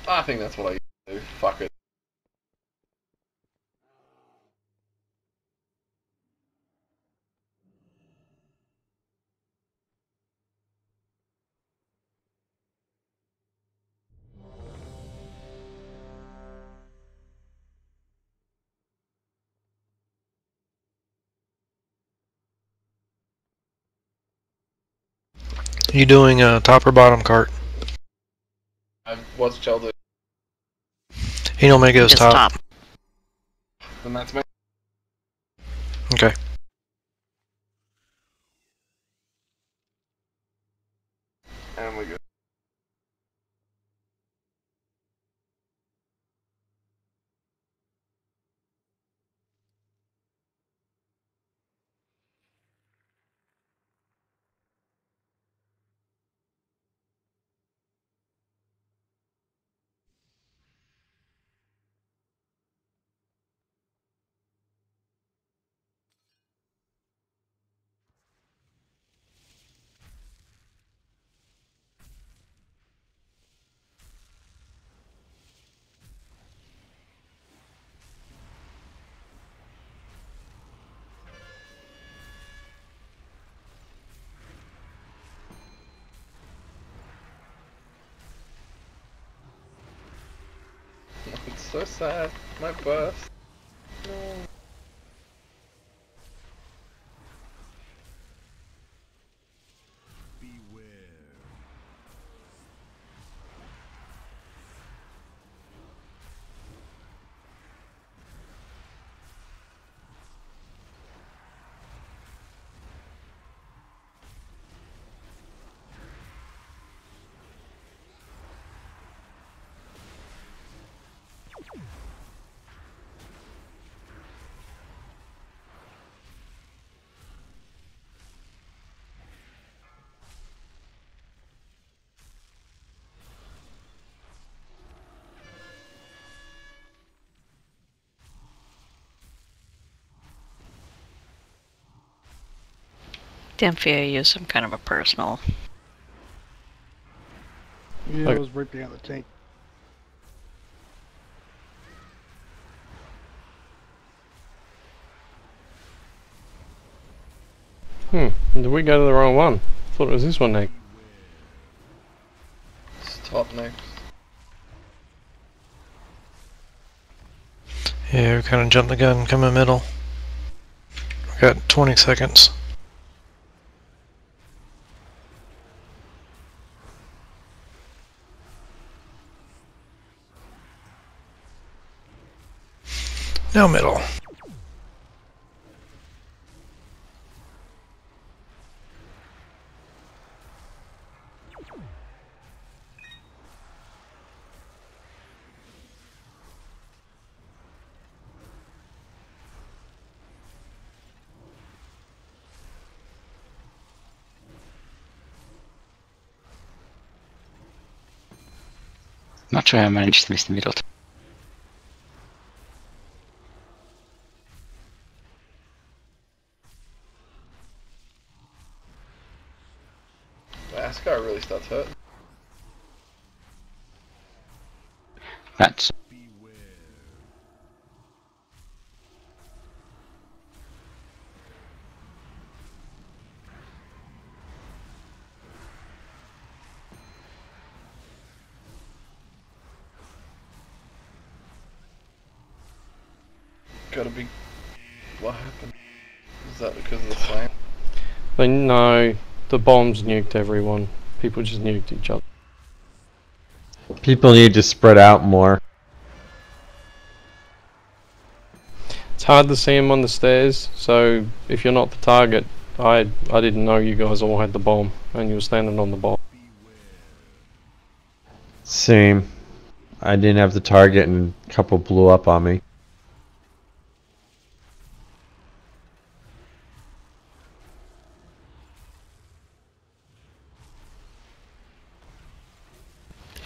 I think that's what I used to do. Fuck it. You doing a top or bottom cart? What's Chelsea? He normally goes Just top. Then that's me. Okay. so sad. My burst. No. Damphia used some kind of a personal. Yeah, Okay. it was right behind the tank. Did we go to the wrong one? Thought it was this one next. It's top next. Yeah, we kind of jumped the gun, come in middle. We got 20 seconds. Now middle. Not sure how I managed to miss the middle. This guy really starts hurting. That's Gotta be. What happened? Is that because of the flame? But no, the bombs nuked everyone. People just nuked each other. People need to spread out more. It's hard to see them on the stairs, so if you're not the target, I didn't know you guys all had the bomb, and you were standing on the bomb. Same. I didn't have the target and a couple blew up on me.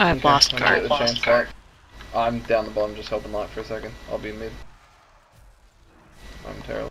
I've lost When I card. get the chance back, I'm down the bottom just helping light for a second. I'll be mid. I'm terrible.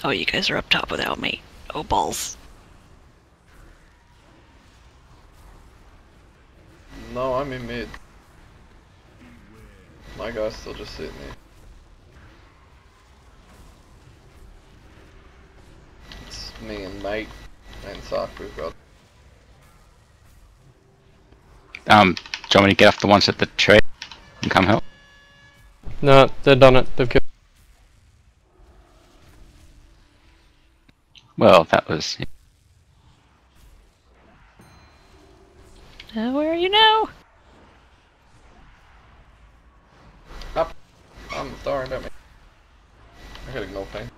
Oh, you guys are up top without me. Oh, balls. No, I'm in mid. My guy's still just sitting there. It's me and mate and Sark we've got. do you want me to get off the ones at the tree and come help? No, they've done it. They've killed. Well, that was Where are you now? I'm sorry about me. I gotta ignore pain.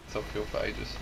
Self-kill for ages.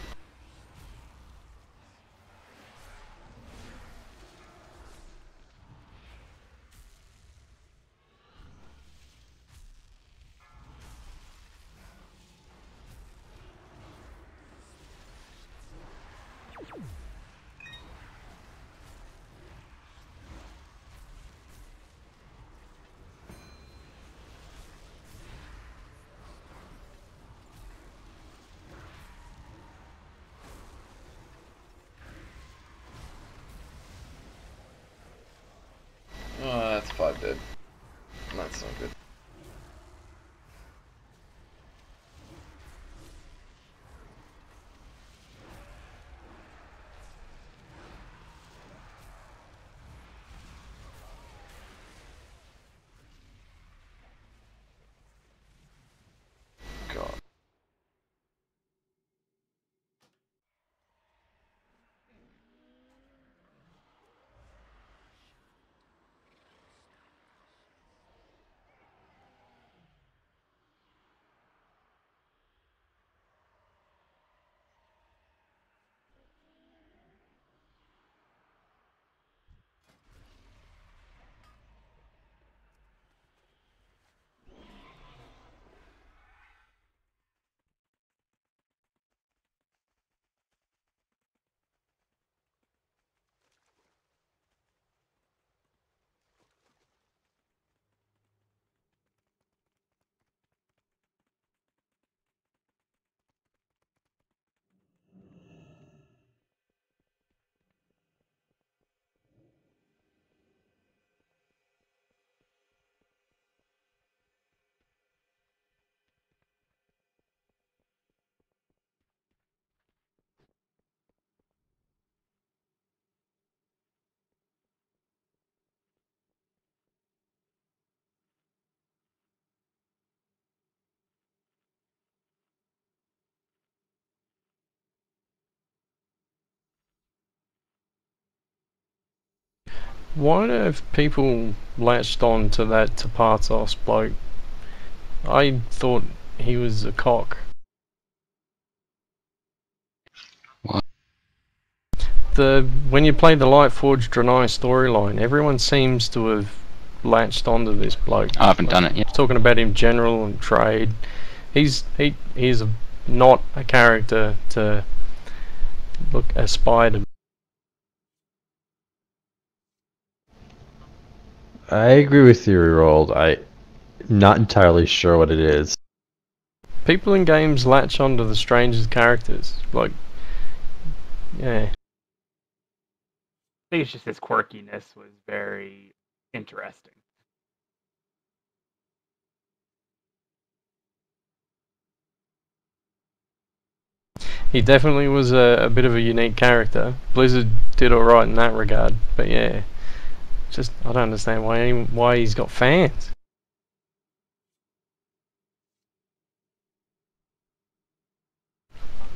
Why have people latched on to that Tapatos bloke? I thought he was a cock. What? When you play the Lightforged Draenei storyline, everyone seems to have latched onto this bloke. I haven't done it yet. Talking about him general and trade. He's not a character to aspire to. I agree with you, Rold. I'm not entirely sure what it is. People in games latch onto the strangest characters. Like, yeah. I think it's just his quirkiness was very interesting. He definitely was a bit of a unique character. Blizzard did alright in that regard, but yeah. Just, I don't understand why he's got fans.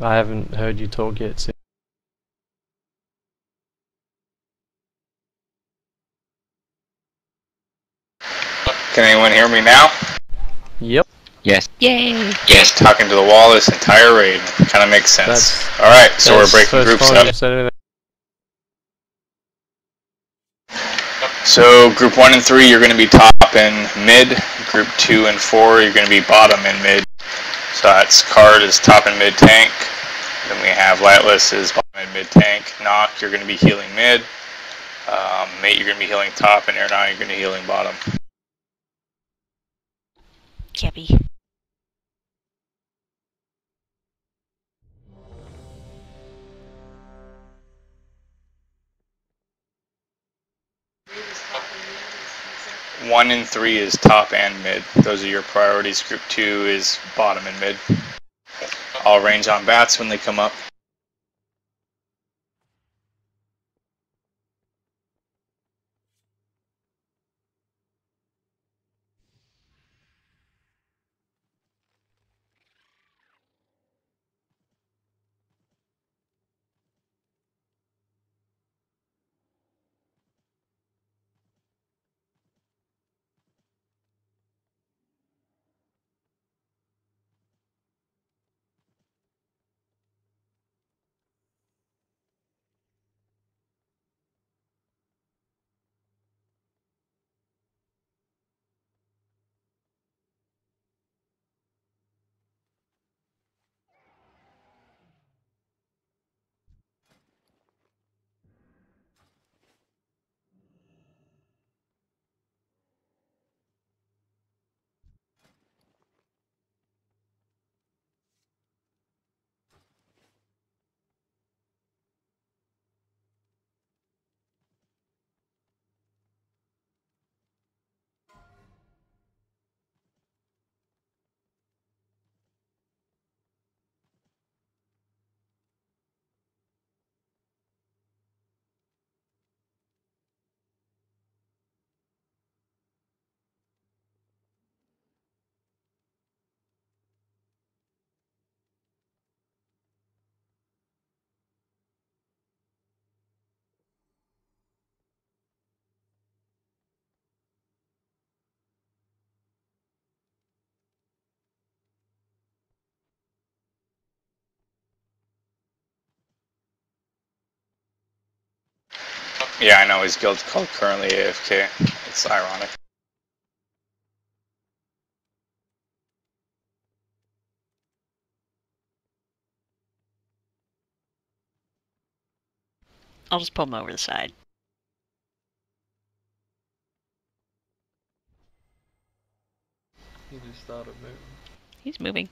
I haven't heard you talk yet, Sid. Can anyone hear me now? Yep. Yes. Yay! Yes, talking to the wall this entire raid. Kind of makes sense. Alright, so we're breaking groups up. So group 1 and 3, you're going to be top and mid. Group 2 and 4, you're going to be bottom and mid. So that's Card is top and mid tank. Then we have Lightless is bottom and mid tank. Knock, you're going to be healing mid. Mate, you're going to be healing top, and Air9, you're going to be healing bottom. Cappy. One and 3 is top and mid. Those are your priorities. Group 2 is bottom and mid. I'll range on bats when they come up. Yeah, I know his guild's called currently AFK. It's ironic. I'll just pull him over the side. He just started moving. He's moving.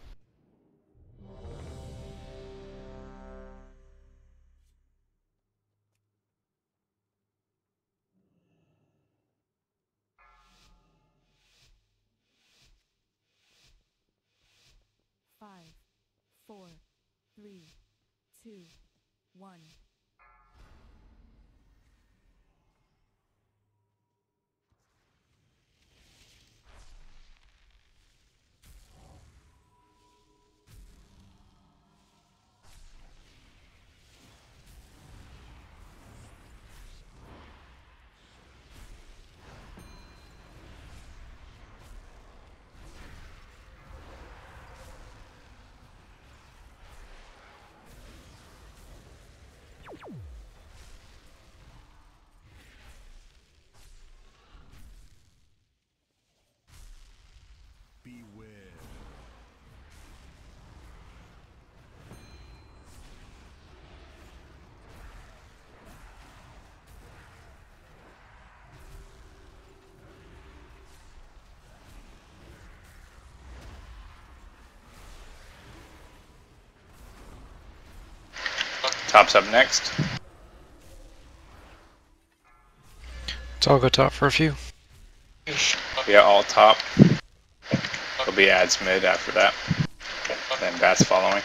Five, four, three, two, one. Top's up next. So I'll go top for a few. Yeah, all top. There'll be ads mid after that. Then bats following.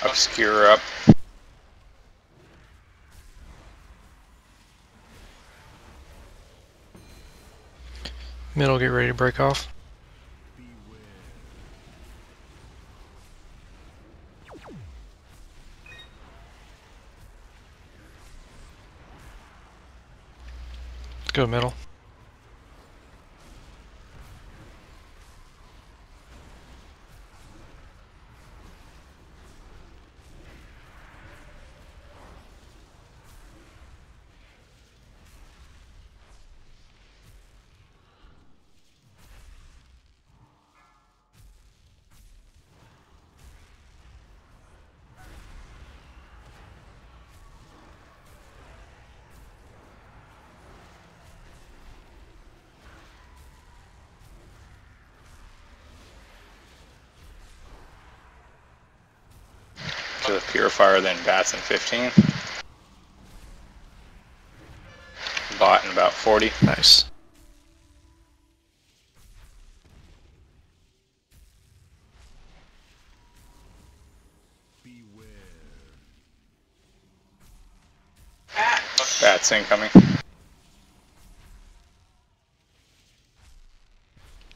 Obscure up. Middle, get ready to break off. Let's go middle. To the purifier, then bats in 15. Bot in about 40. Nice. Bats incoming.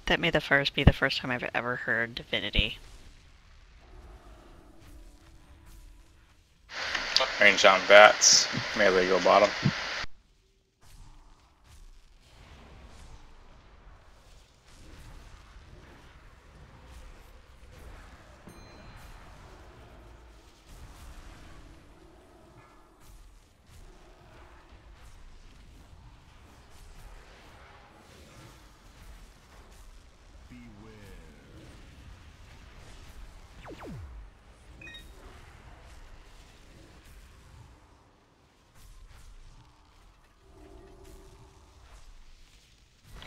That may be the first time I've ever heard Divinity. Range on bats. Melee go bottom.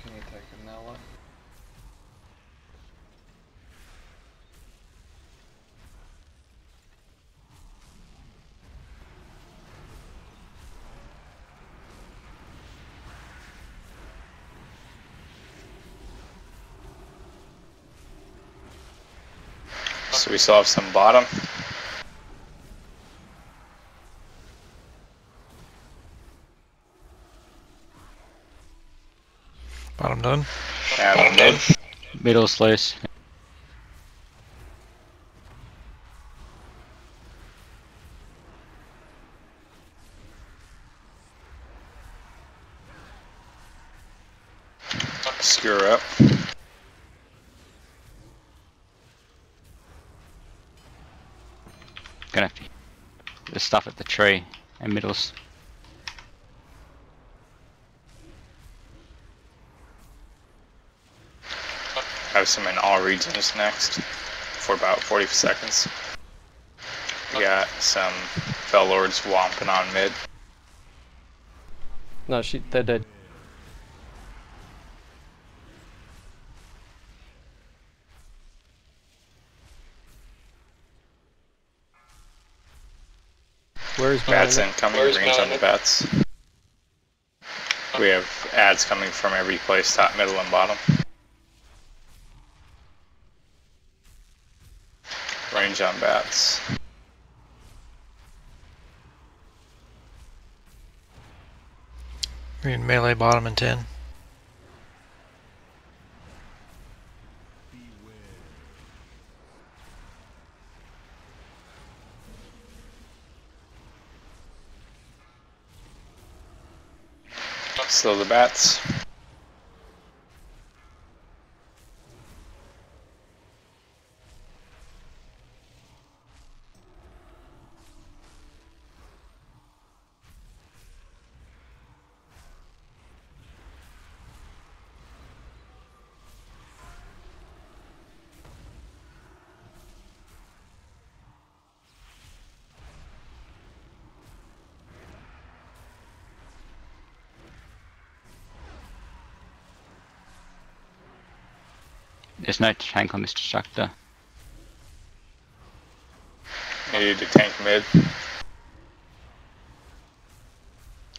Can you take him that way? So we still have some bottom. Bottom done. Now mid. Middle's loose. Obscure up. Gonna have to the stuff at the tree and middles. Have some in all regions next for about 40 seconds. We got some Fell Lords womping on mid. No, they're dead. Where is Bats Melanie? incoming, range on the bats. We have ads coming from every place, top, middle, and bottom. Range on bats. We're in melee bottom in 10. Still the bats. There's no tank on this destructor. Needed to tank mid.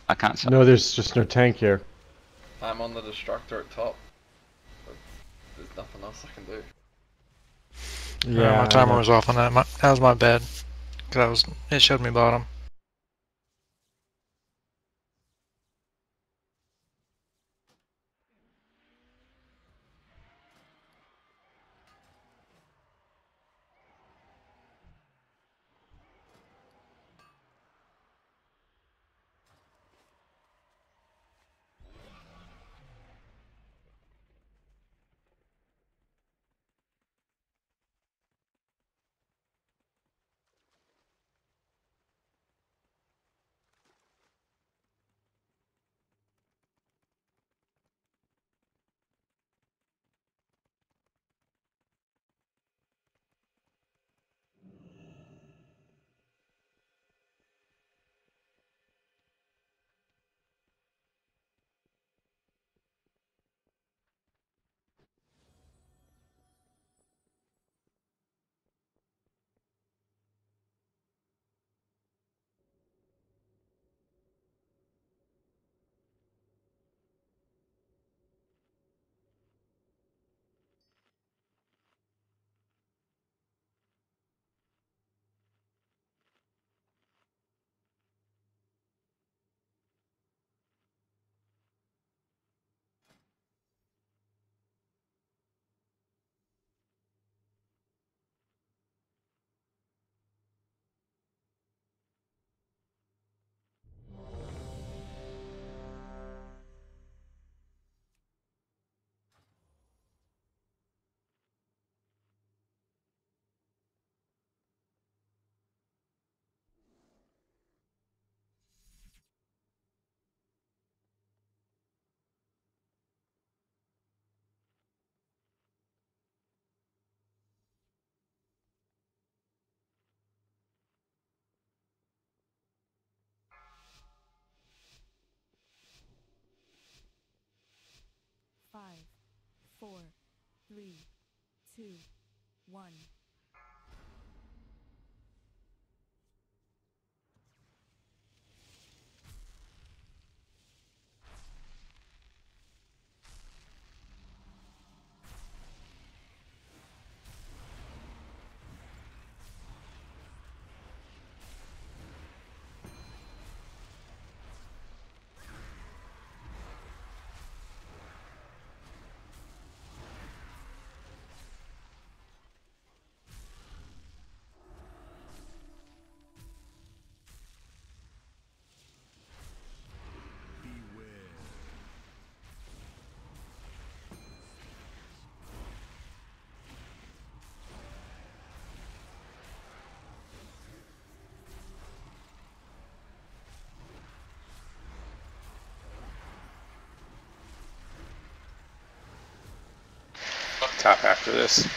I can't. No, there's just no tank here. I'm on the destructor at top. But there's nothing else I can do. Yeah, my I timer know. was off on that. That was my bad. Cause it showed me bottom. Five, four, three, two, one. Top after this.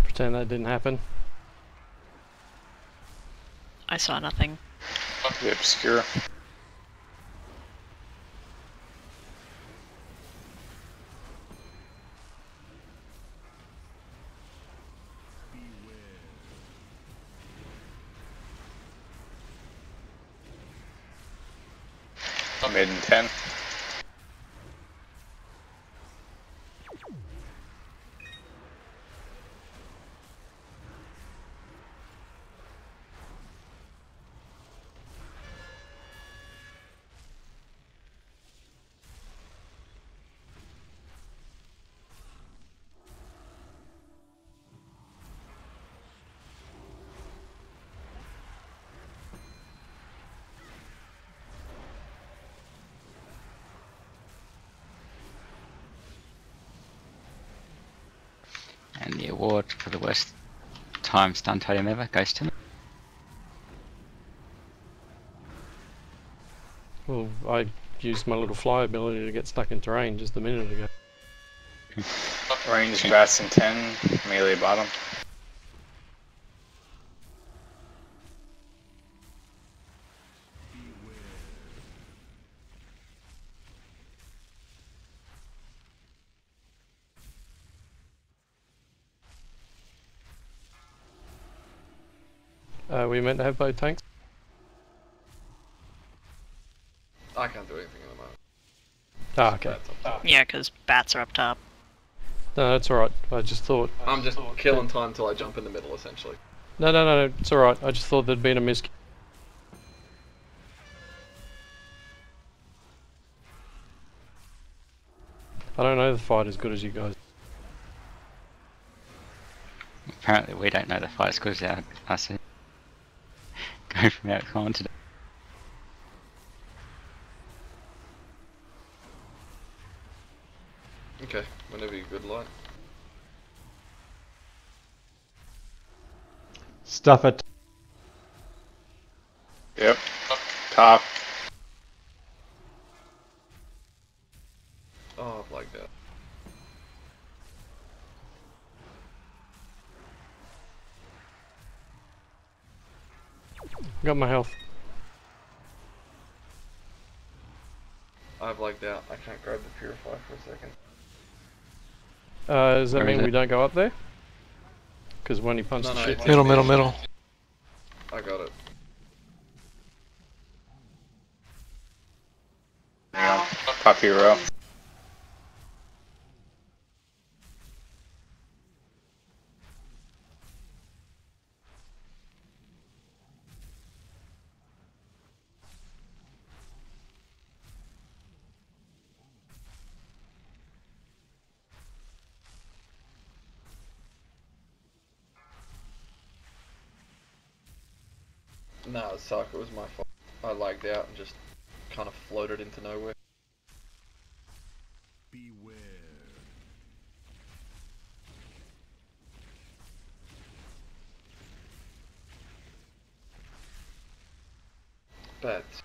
Pretend that didn't happen. I saw nothing. A bit obscure. Mid and 10. And the award for the worst time stun totem ever goes to me. Well, I used my little fly ability to get stuck in terrain just a minute ago. Range bats in 10, melee bottom. We meant to have both tanks? I can't do anything at the moment. Ah, okay. Yeah, because bats are up top. No, that's alright. I just thought... I'm just killing time till I jump in the middle, essentially. No, it's alright. I just thought there'd been a miss. I don't know the fight as good as you guys. Apparently we don't know the fight as good as I see. Go from out common today. Okay, whenever you're good, light. Stuff it. Yep. Top. Oh, I've lagged out. Got my health. I've lagged out. I can't grab the purify for a second. Does that Where is mean we it? don't go up there? Because when he punched No, the no, shit... it's- Middle. I got it. Pop hero. Nah, it sucked. It was my fault. I lagged out and just kind of floated into nowhere. Bats.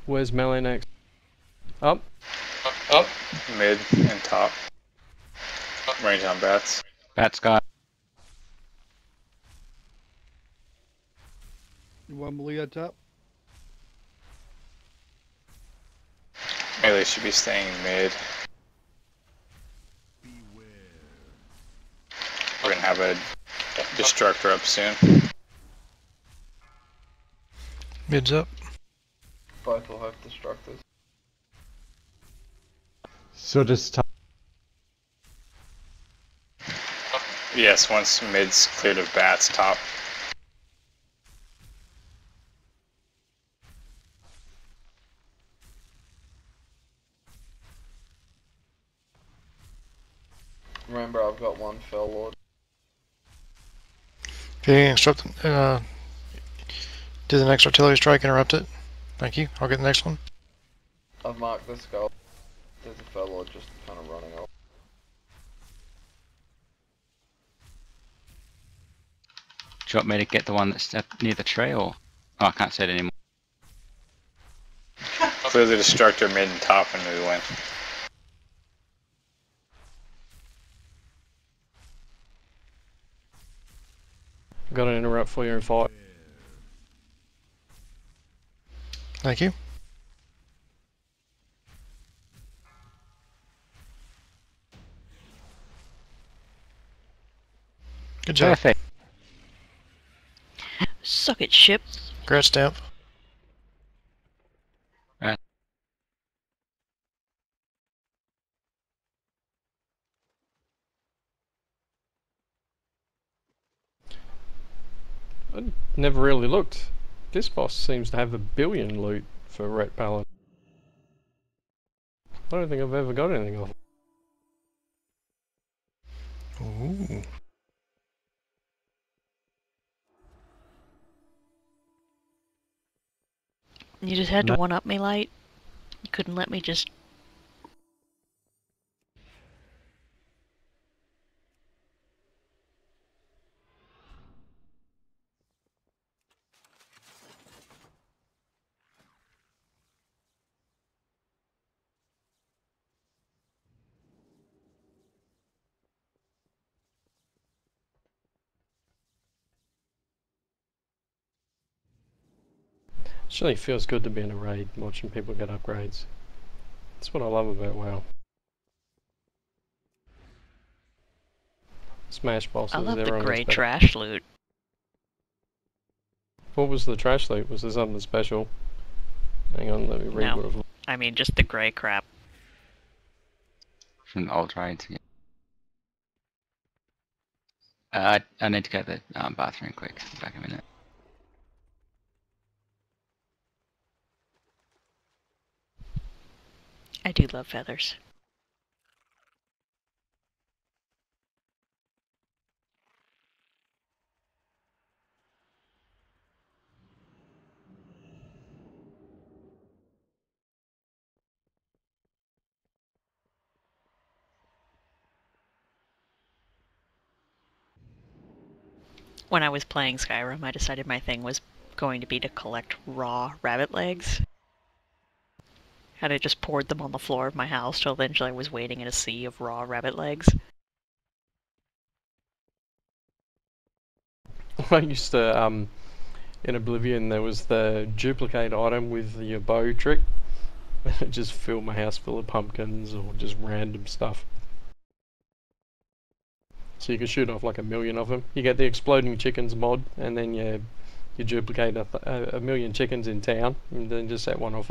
Where's melee next? Up. Up. Mid and top. Range on bats. Bats got You want Malia up top? Melee should be staying mid. We're gonna have a destructor up soon. Mid's up. Both will have destructors. So does top. Yes, once mid's cleared of bats, top. Remember, I've got one Fell Lord. Okay, instruct. Do the next artillery strike, interrupt it. Thank you. I'll get the next one. I've marked the skull. There's a Fell Lord just kind of running off. Do you want me to get the one that's near the tree, or? Oh, I can't see it anymore. Clear the destructor mid and top and we win. Got an interrupt for you in fight. Thank you. Good job. Perfect. Suck it, ship. Congrats, Stamp. I never really looked. This boss seems to have a billion loot for Ret Paladin. I don't think I've ever got anything off. Ooh. You just had to one-up me, Light. You couldn't let me just... Actually, it feels good to be in a raid, watching people get upgrades. That's what I love about WoW. Smash bosses, I love the everyone gray gets better. trash loot. What was the trash loot? Was there something special? Hang on, let me read No. what I've... I mean, just the gray crap. From the old raids. Yeah. I need to go to the bathroom quick. Back in a minute. I do love feathers. When I was playing Skyrim, I decided my thing was going to be to collect raw rabbit legs. And I just poured them on the floor of my house till eventually I was wading in a sea of raw rabbit legs. I used to, in Oblivion, there was the duplicate item with your bow trick. It just filled my house full of pumpkins or just random stuff. So you can shoot off like 1,000,000 of them. You get the exploding chickens mod, and then you duplicate a million chickens in town, and then just set one off.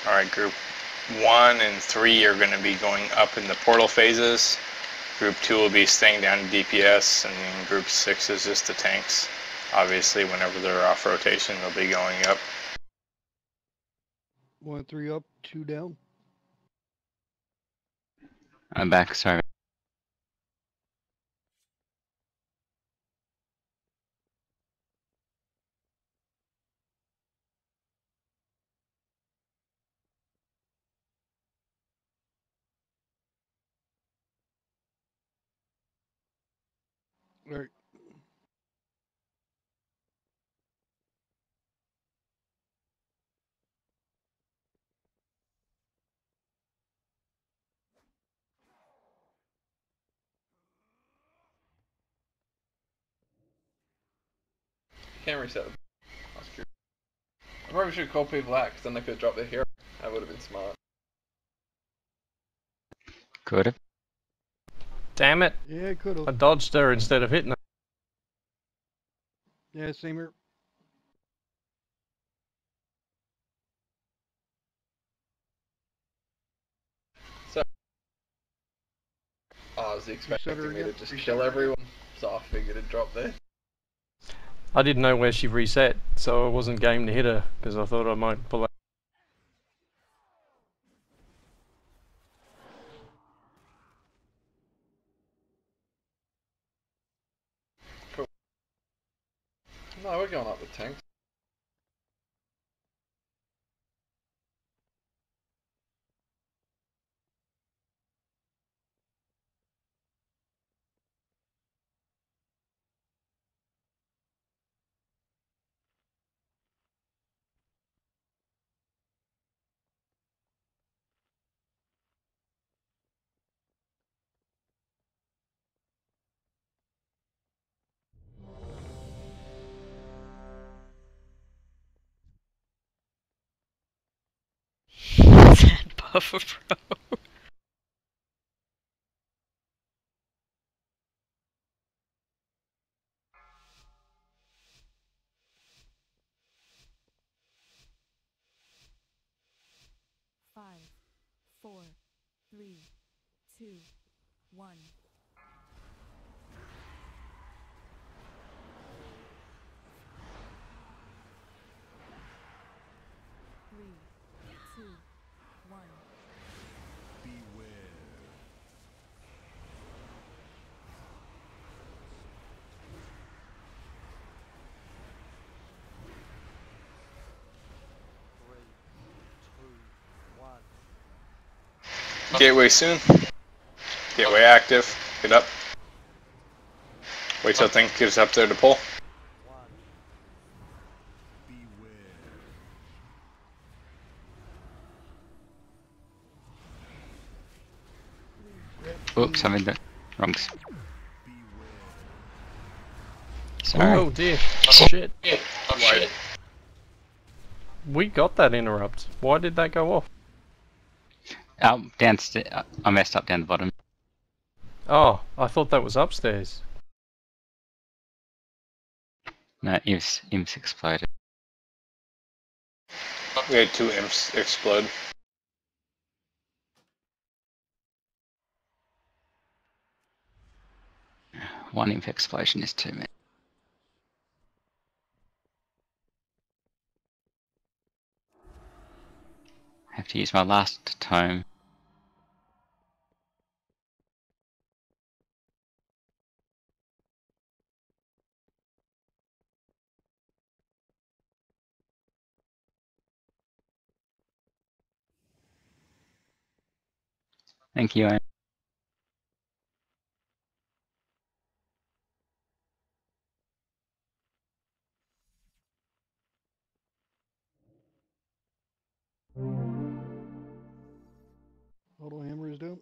Alright, group 1 and 3 are going to be going up in the portal phases. Group 2 will be staying down in DPS, and then group 6 is just the tanks. Obviously, whenever they're off rotation, they'll be going up. 1, 3 up, 2 down. I'm back. Sorry. Alright. Can't reset them. That's true. I probably should call people out because then they could drop their hero. That would have been smart. Could have. Damn it! Yeah, it could I have. dodged her instead of hitting her. Yeah, same here. So, I was expecting her me to again? just kill everyone, so I figured it'd drop there. I didn't know where she reset, so I wasn't game to hit her because I thought I might pull out. Cool. No, we're going up with tanks. of a pro. Five, four, three, two, one. Three, two, one. Gateway soon. Gateway active. Get up. Wait till thing gets up there to pull. Oops, I'm in the wrong. Sorry. Oh dear. Shit. Oh, shit. We got that interrupt. Why did that go off? Downstairs. I messed up down the bottom. Oh, I thought that was upstairs. No, imps exploded. We had 2 imps explode. One imp explosion is too many. I have to use my last tome. Thank you, Ian. Auto hammer is down.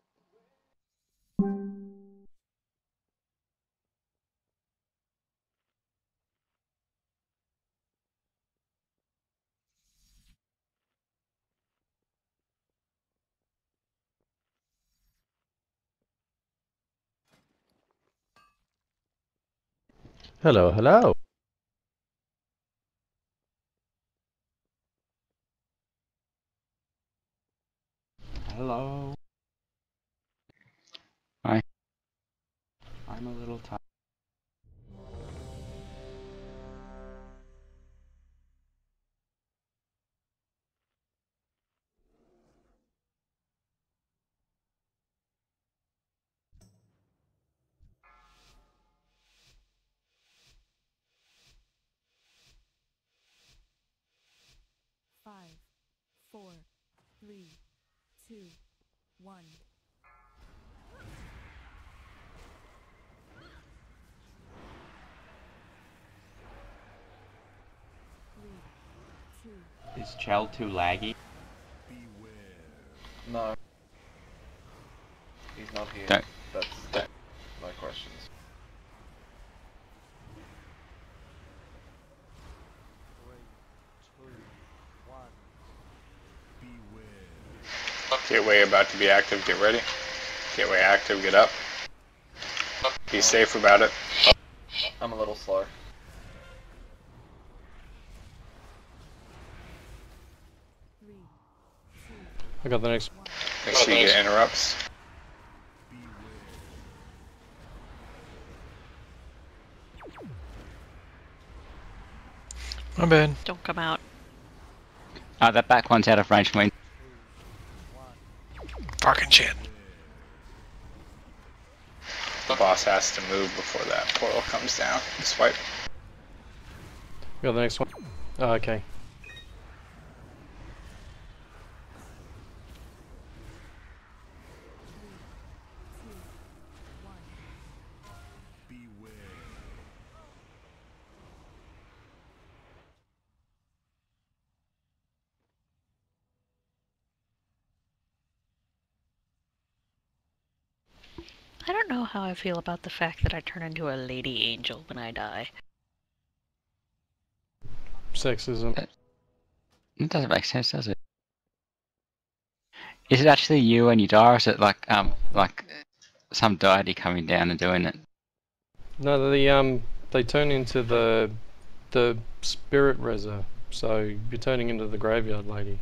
Hello, hello. Hello. Hi. I'm a little tired. Five, four, three, two, one. Three, two. Is Chell too laggy? No. He's not here. Don't. That's my questions. Gateway about to be active. Get ready. Gateway active. Get up. Be safe about it. I'm a little slow. Three, two, I got the next. Make sure you get interrupts. My bad. Don't come out. That back one's out of range for me. Fucking shit. The boss has to move before that portal comes down. Swipe. Got the next one. Oh, okay. two, one. I don't know how I feel about the fact that I turn into a lady angel when I die. Sexism. It doesn't make sense, does it? Is it actually you when you die, or is it like some deity coming down and doing it? No, they turn into the spirit reser. So you're turning into the graveyard lady.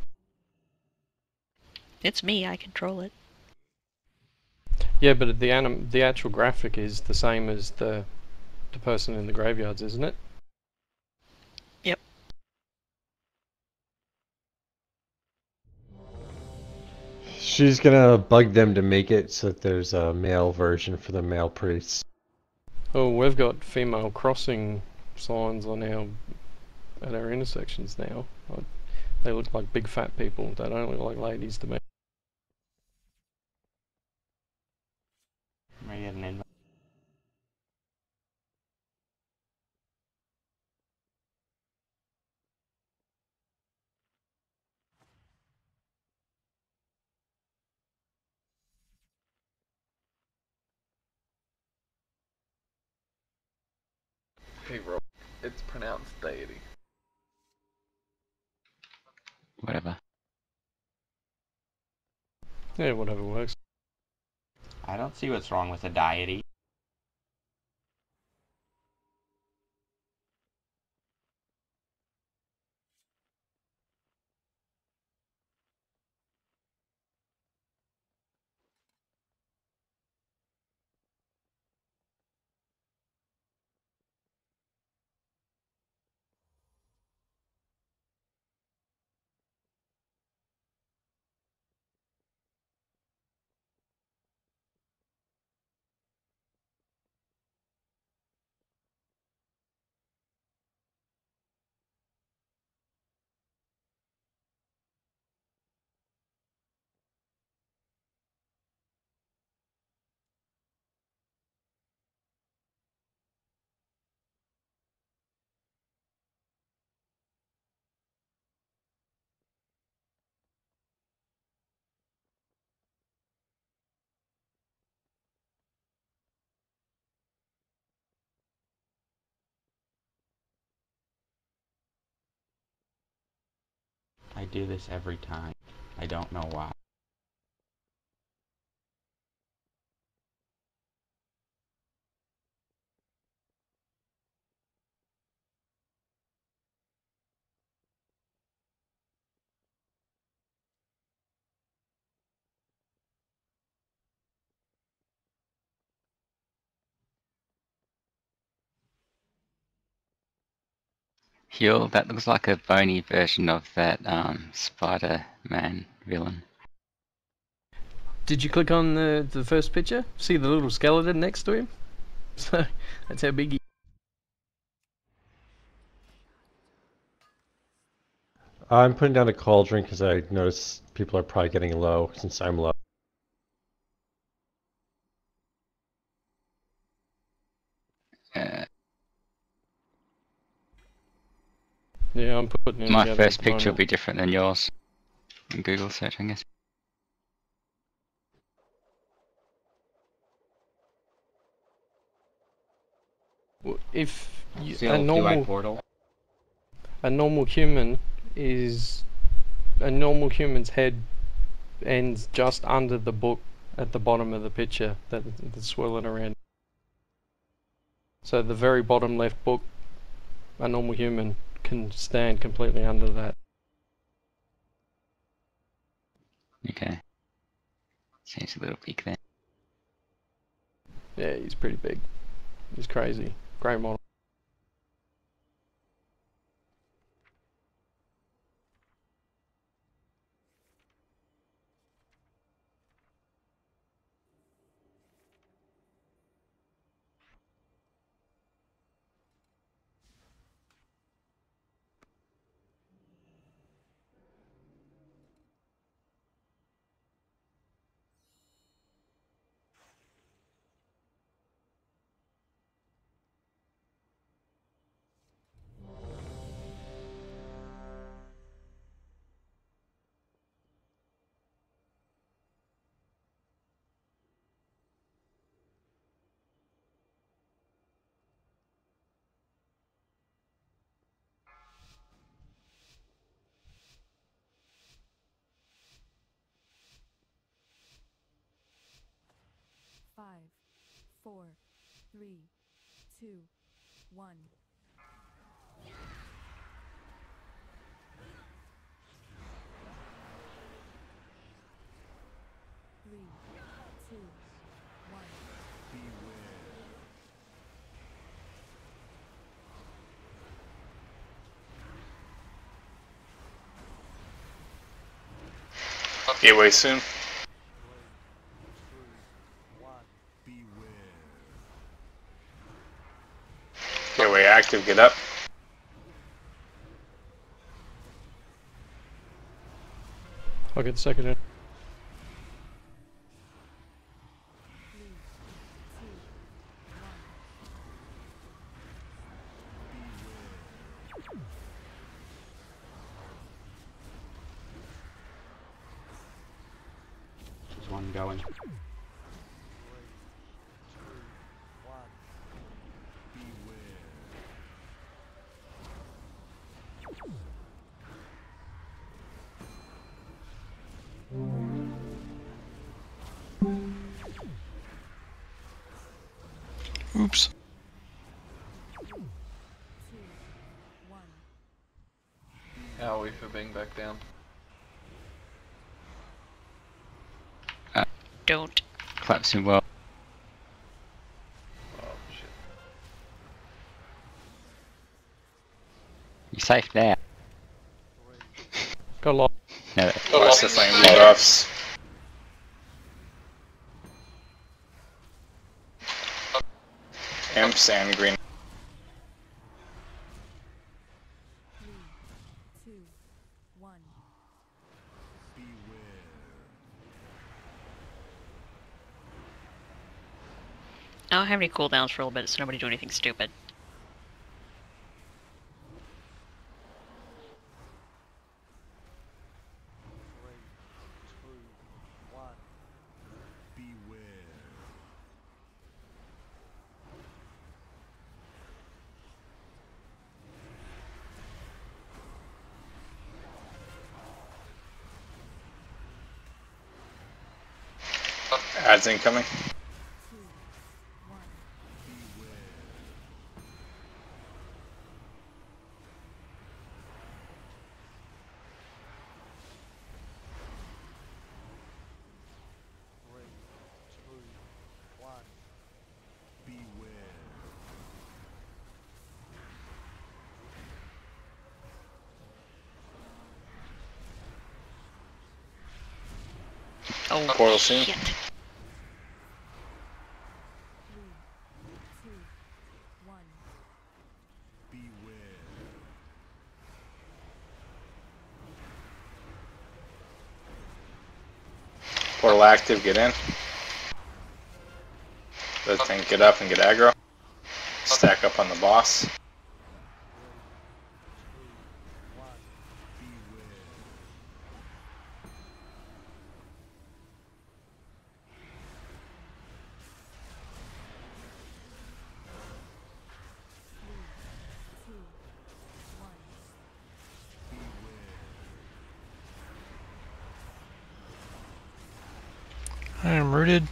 It's me, I control it. Yeah, but the actual graphic is the same as the person in the graveyards, isn't it? Yep. She's gonna bug them to make it so that there's a male version for the male priests. Oh, we've got female crossing signs on at our intersections now. They look like big fat people. They don't look like ladies to me. Am I getting in? Hey, Rob. It's pronounced deity. Whatever. Yeah, whatever works. I don't see what's wrong with a deity. I do this every time. I don't know why. Heal, that looks like a bony version of that Spider-Man villain. Did you click on the first picture? See the little skeleton next to him? So that's how big he. I'm putting down a cauldron because I notice people are probably getting low since I'm low. Uh, Yeah, I'm putting it my together at first the picture will moment. be different than yours in Google search, I guess. If you, See a little two-eyed portal? a normal human is a normal human's head ends just under the book at the bottom of the picture that's swirling around. So the very bottom left book, a normal human can stand completely under that. Okay. Seems a little big then. Yeah, he's pretty big. He's crazy. Great model. 4, 3, 2, 1. 3, 2, 1. Gateway soon. Gateway active, get up. I'll get second in. 3, 2, 1. There's one going. Oops. 3, 2, 1. Howie for being back down. Don't. Collapsing well. Oh shit. You're safe now. Got a lot. No, Watch the flame debuffs. Imps and green. 3, 2, 1. I don't have any cooldowns for a little bit, so nobody do anything stupid. Ads incoming. 2, 1. Oh, Portal soon. shit. 3, 2, 1. Portal active, get in. That thing, get up and get aggro. Stack up on the boss. I am rooted.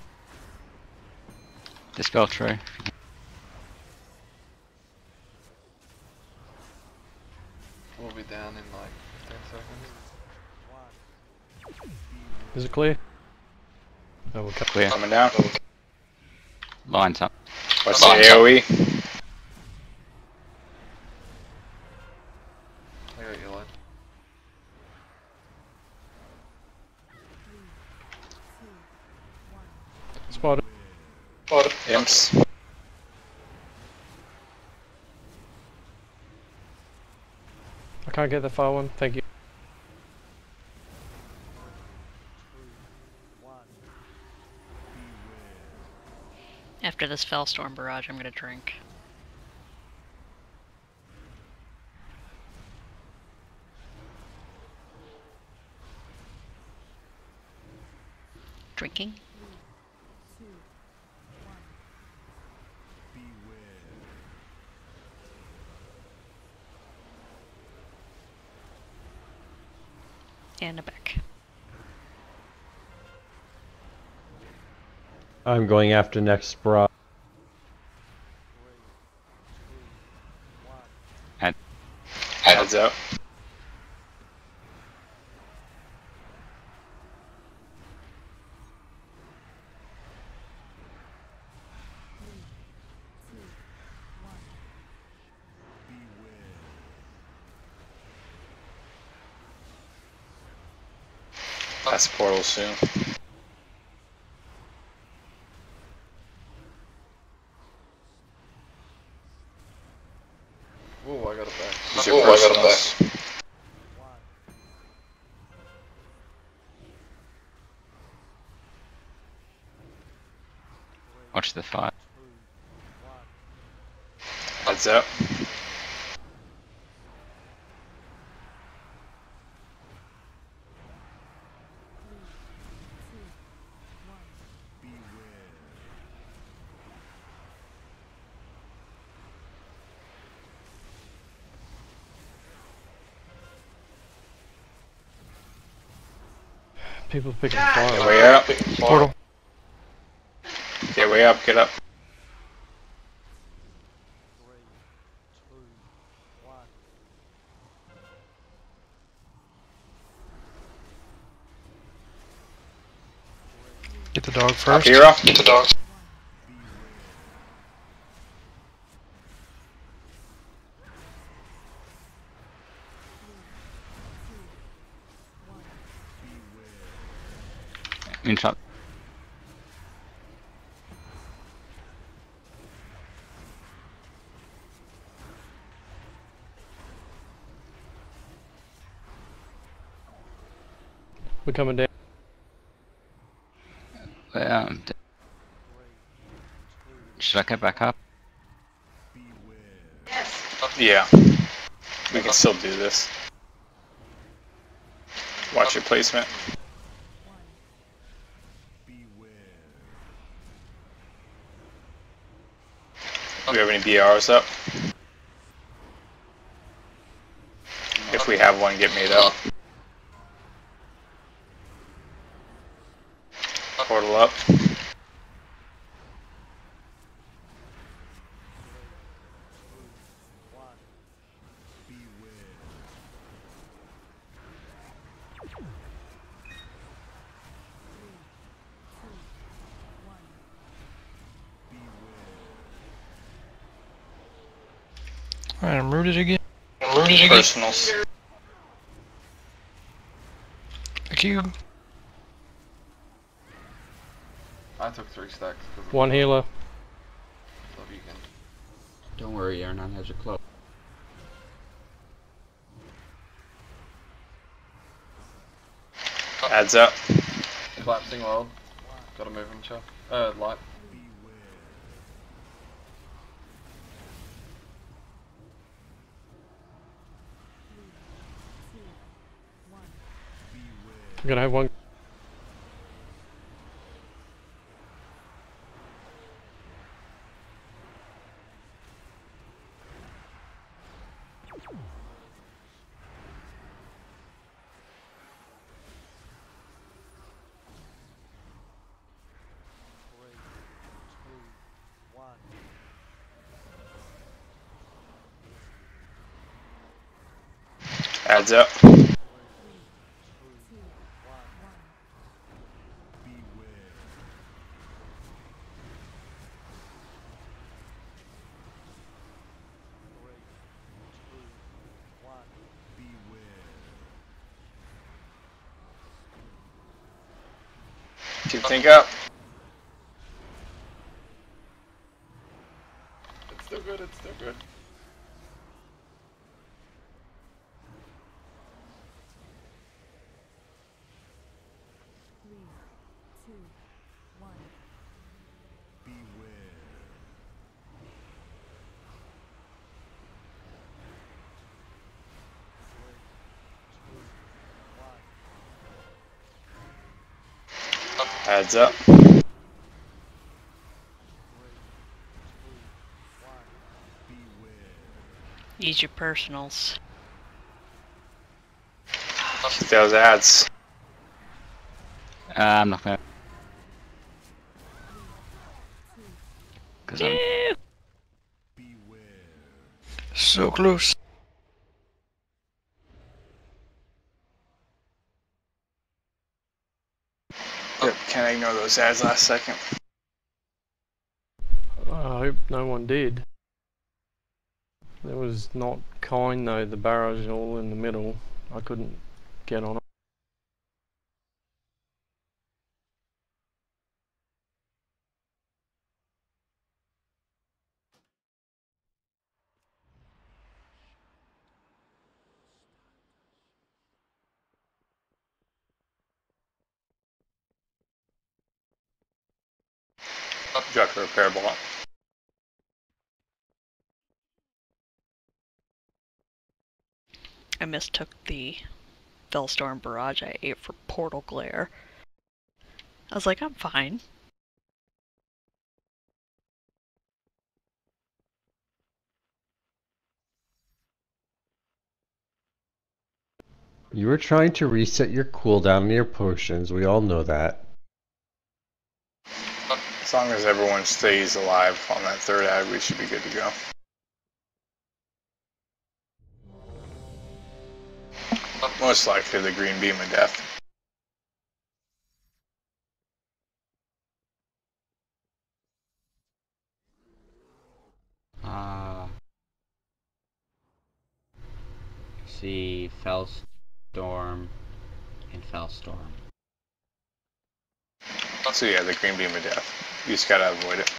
Dispel true. We'll be down in like 10 seconds. Is it clear? Oh, we'll cut. Clear. Coming down. Lines up. What's the AoE? I got your line. 3, 2, 1. Spotted. Imps. I can't get the far one. Thank you. After this Fellstorm barrage, I'm gonna drink. Drinking? 2, 1. And a back. I'm going after next bra. Heads up. That's portal soon. Oh, I got it back. Use your personals. Watch the fight. Heads up. People picking fire. Get way up. Portal. Get way up. Get up. Get the dog Up first. here, up. Get the dog. Interrupt. We're coming down. Should I go back up? Yeah. We can still do this. Watch your placement. Do we have any BRs up? If we have one, get made up. Portal up. Alright, I'm rooted again. Personals. A cube. I took 3 stacks. One healer. Love you again. Don't worry, Ernan has your cloak. Adds up. Collapsing world. Gotta move him, Chuck. Light. I'm gonna have one. Adds up. Keep think up. It's still good, it's still good. Adds up. Use your personals. Keep those ads. I'm not gonna. Cause I'm. So close. those ads last second. I hope no one did. That was not kind though, the barrage all in the middle. I couldn't get on it. Drop a repair ball. I mistook the Fellstorm barrage I ate for portal glare. I was like, I'm fine. You were trying to reset your cooldown on your potions. We all know that. As long as everyone stays alive on that third ad, we should be good to go. Most likely the green beam of death. See Fellstorm and Fellstorm. So yeah, the green beam of death. You just gotta avoid it.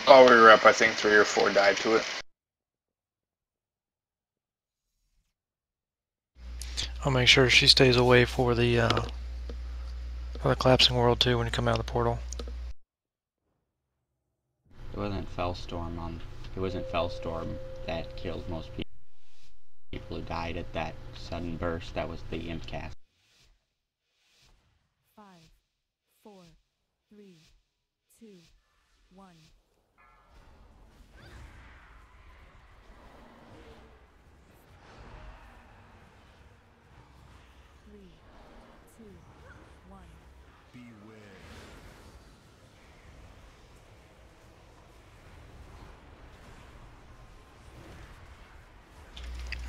While we were up, I think 3 or 4 died to it. I'll make sure she stays away for the collapsing world too when you come out of the portal. It wasn't Fellstorm that killed most people who died at that sudden burst. That was the imp cast. 5, 4, 3, 2, 1. 3, 2, 1.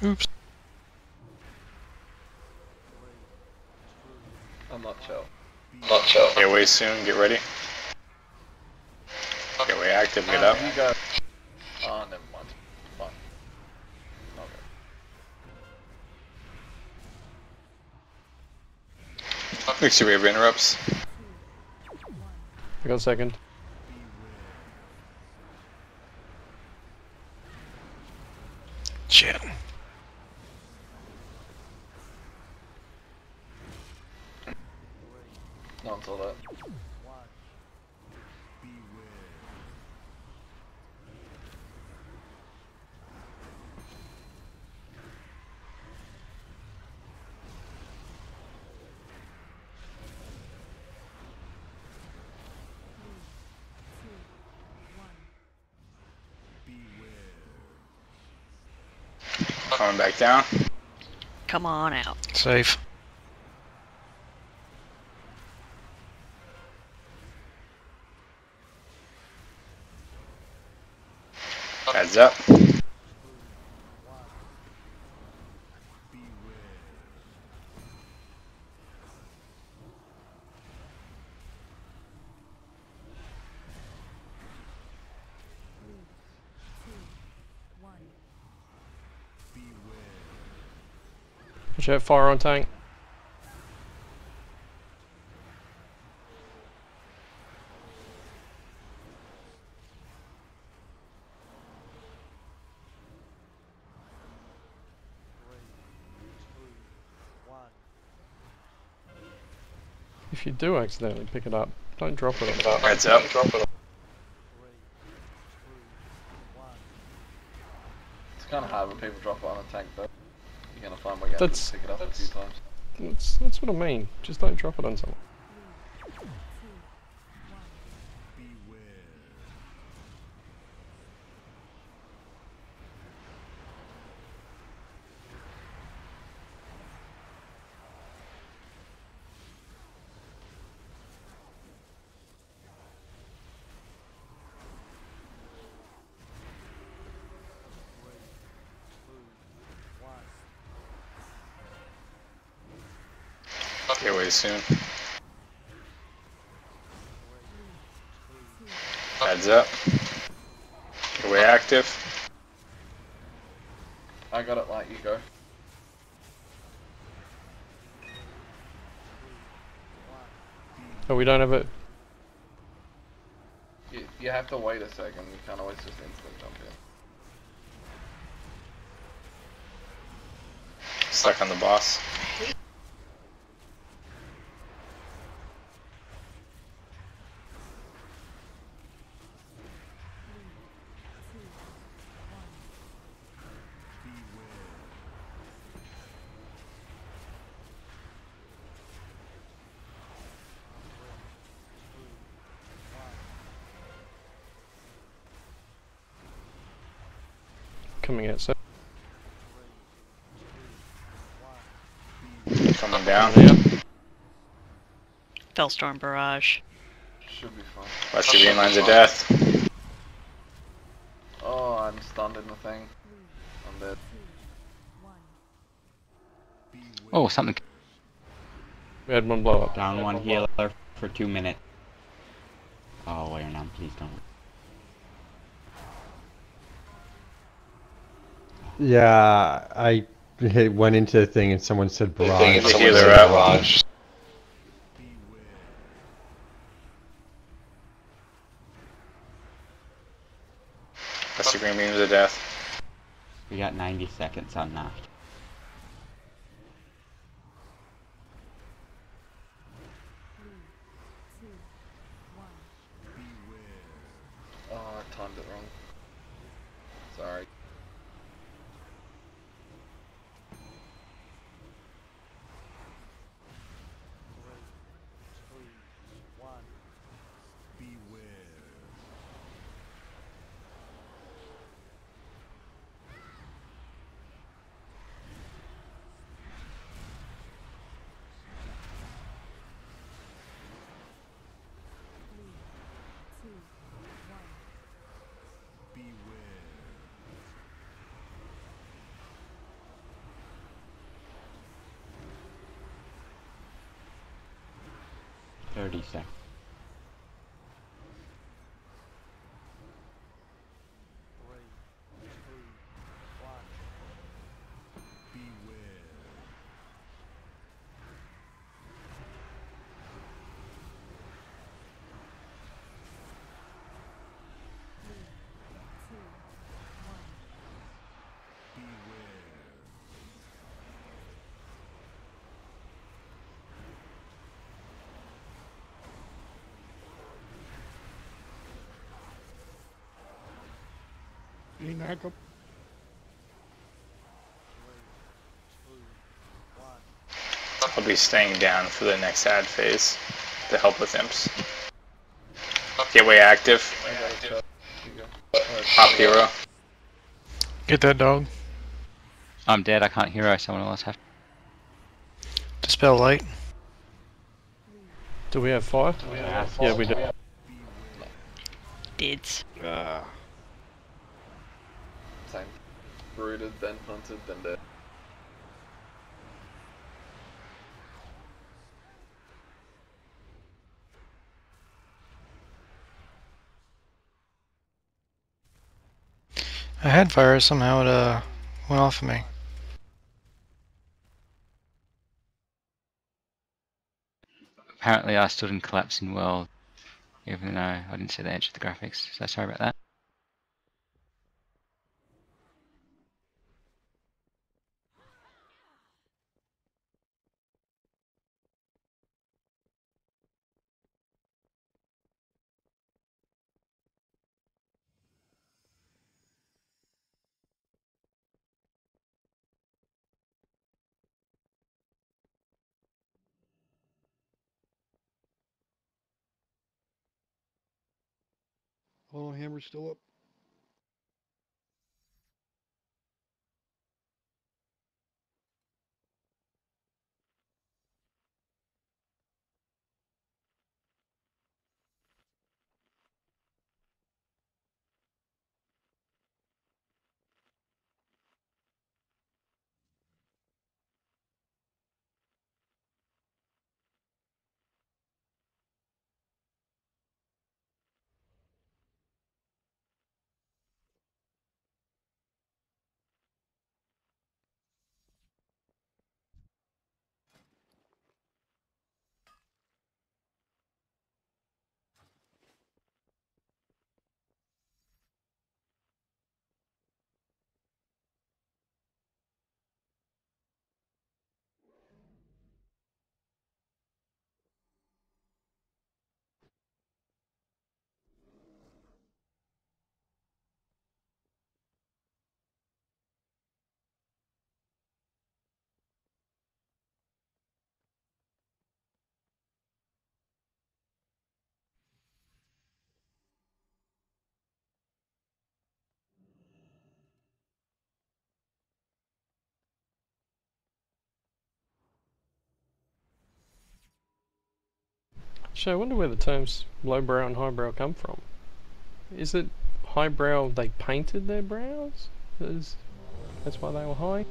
Oops. I'm not chill. Get away soon, get ready. Get away active, get up. You go. Oh, never mind. Fine. Okay. Make sure we have interrupts. I got a second. Shit. Not until that. Coming back down. Come on out. Safe. Heads up. Watch out, fire on tank. If you do accidentally pick it up, don't drop it on the Heads up. It's kind of hard when people drop it on a tank, though. You're gonna find we're gonna That's- pick it up a few times. That's what I mean. Just don't drop it on someone. Get away soon. Heads up. Get away active. I got it, like you go. Oh, we don't have it. You have to wait a second. You can't always just instantly jump in. Stuck on the boss. Coming out, so. Coming down. Fellstorm Barrage. Should be fine. Watch your beam lines of death. Oh, I'm stunned in the thing. I'm dead. Oh, something. We had one blow up. Down one healer for 2 minutes. Oh, wait, no, please don't. Yeah, I went into the thing and someone said barrage. The healer up. Watch your green beams of death. We got 90 seconds on that. Oh, I timed it wrong. Sorry. Beware. 30 seconds. Any backup? I'll be staying down for the next ad phase to help with imps. Gateway active. Pop hero. Get that dog. I'm dead. I can't hero. Someone else have. Dispel light. Do we have fire? Yeah, we do. Dids. Same. Rooted, then hunted, then dead. I had fire, somehow it went off of me. Apparently, I stood in collapsing world, even though I didn't see the edge of the graphics. So sorry about that. Oh, hammer's still up. So I wonder where the terms lowbrow and highbrow come from. Is it highbrow they painted their brows? That's why they were high?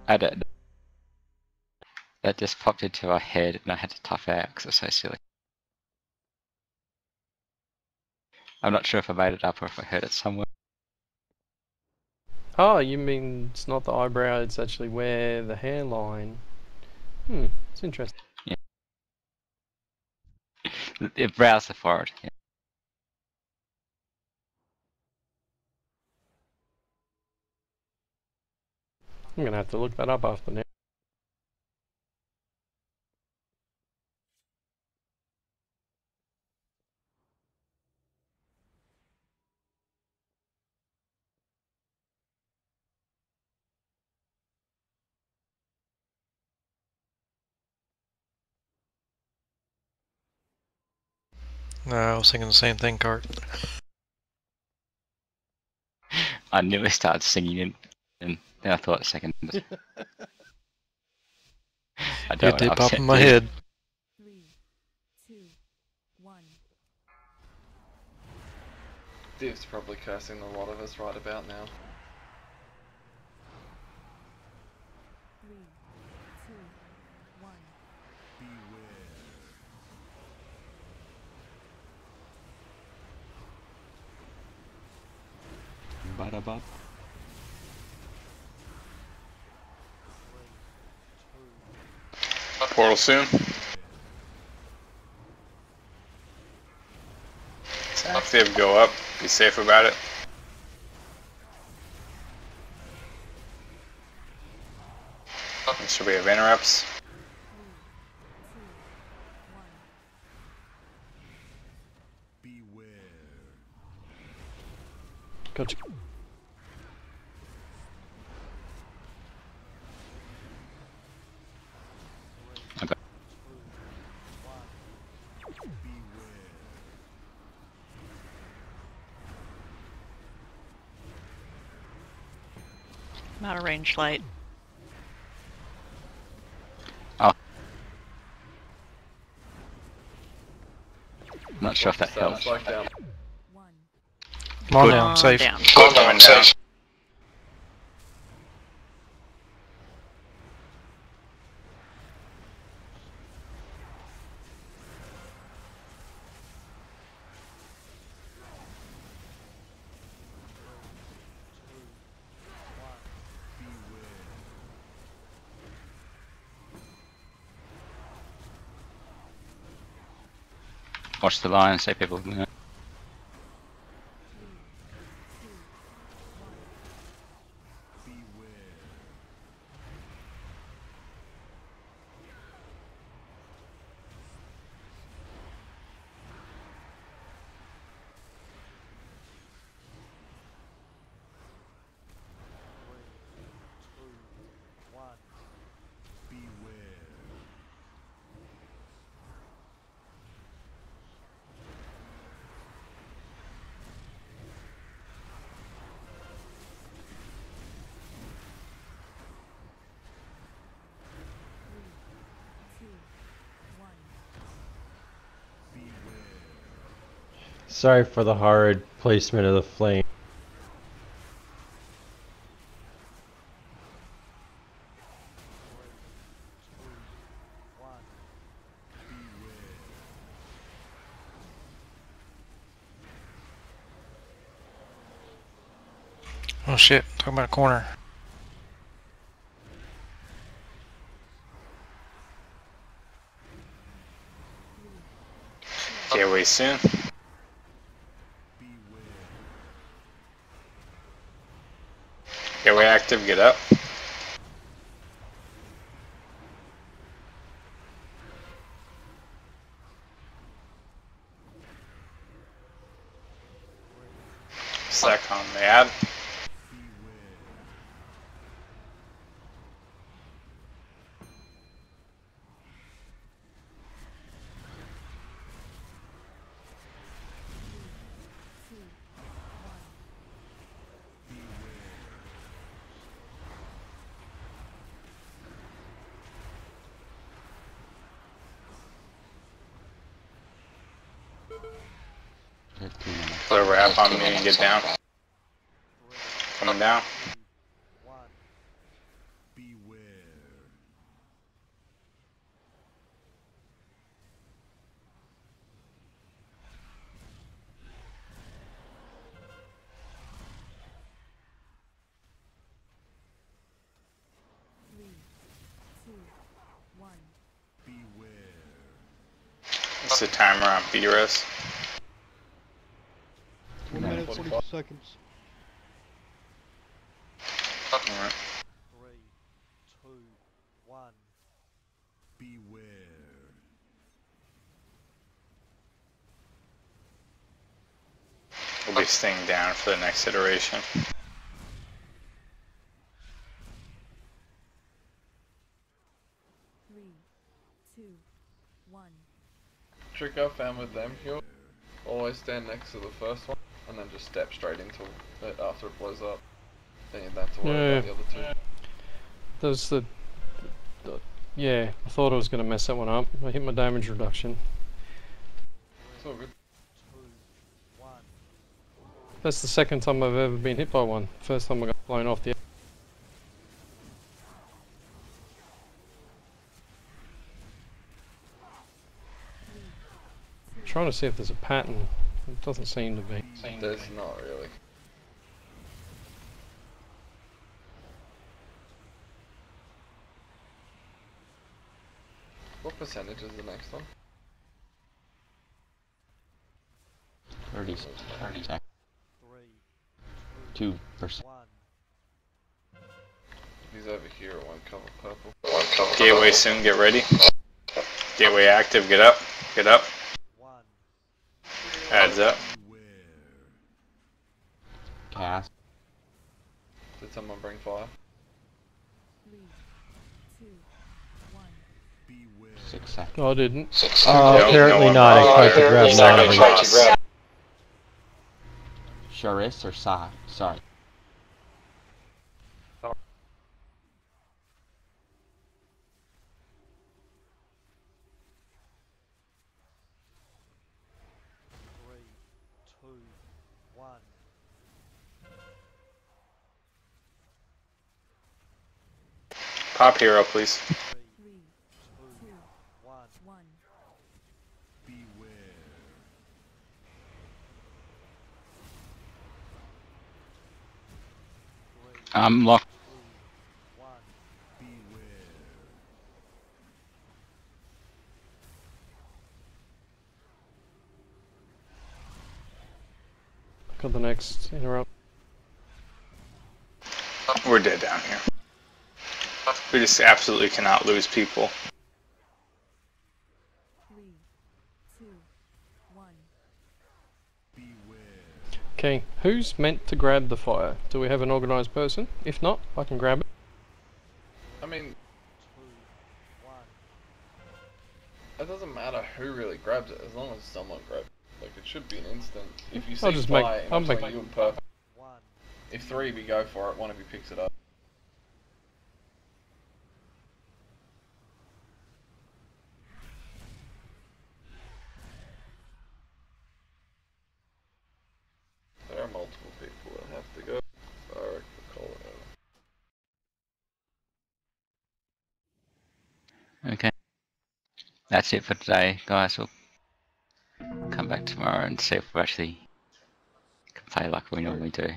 I don't know. That just popped into my head and I had to tough out because it's so silly. I'm not sure if I made it up or if I heard it somewhere. Oh, you mean it's not the eyebrow, it's actually where the hairline. It's interesting. Yeah. It brows the forehead. Yeah. I'm gonna have to look that up after now. I was thinking the same thing, Cart. I nearly started singing and then I thought a second. I don't It want did to pop upset in my you. head. 3, 2, 1. Div's probably cursing a lot of us right about now. 3, 2, 1. Bada-bop. Portal soon. If Div go up, be safe about it. Make sure we have interrupts. 3, 2, 1. Gotcha. Okay. I'm out of range light. Oh. Not sure if that helps. Like down. 1. Come on down, safe. Down. Coming down. Watch the line and say people. Sorry for the hard placement of the flame. Oh shit, talking about a corner. Get away soon. Get away active, get up. Sec on the ad. 2 minutes. Put a wrap on me and get down. Coming down. What's the timer on BRS? 1 minute 40 seconds. Alright. 3, 2, 1. Beware. We'll be staying down for the next iteration. 3, 2, 1. Trick I found with them here, always stand next to the first one and then just step straight into it after it blows up. Then you don't have to worry about the other two. There's the yeah, I thought I was going to mess that one up. I hit my damage reduction. It's all good. That's the second time I've ever been hit by one. First time I got blown off the. Trying to see if there's a pattern. It doesn't seem to be. There's not really. What percentage is the next one? 30 seconds. 2%. He's over here at one color purple. Gateway soon, get ready. Gateway active, get up. Get up. Adds up. Cast. Did someone bring fire? 3, 2, 1. 6 seconds. Oh, I didn't. Apparently no not. I one tried to bothered. grab Second mine. shots. Sharis or Sai? Sorry. Pop hero, please. 3, 2, 1. I'm locked. Got the next interrupt. We're dead down here. We just absolutely cannot lose people. 3, 2, 1. Okay, who's meant to grab the fire? Do we have an organised person? If not, I can grab it. I mean, it doesn't matter who really grabs it as long as someone grabs it. Like, it should be an instant. If you see I'll just make- fire I'll in make- between you and purple, if 3 of you go for it, one of you picks it up. There are multiple people that have to go. So I reckon we'll call it over. Okay. That's it for today, guys. We'll come back tomorrow and see if we actually can play like we normally do.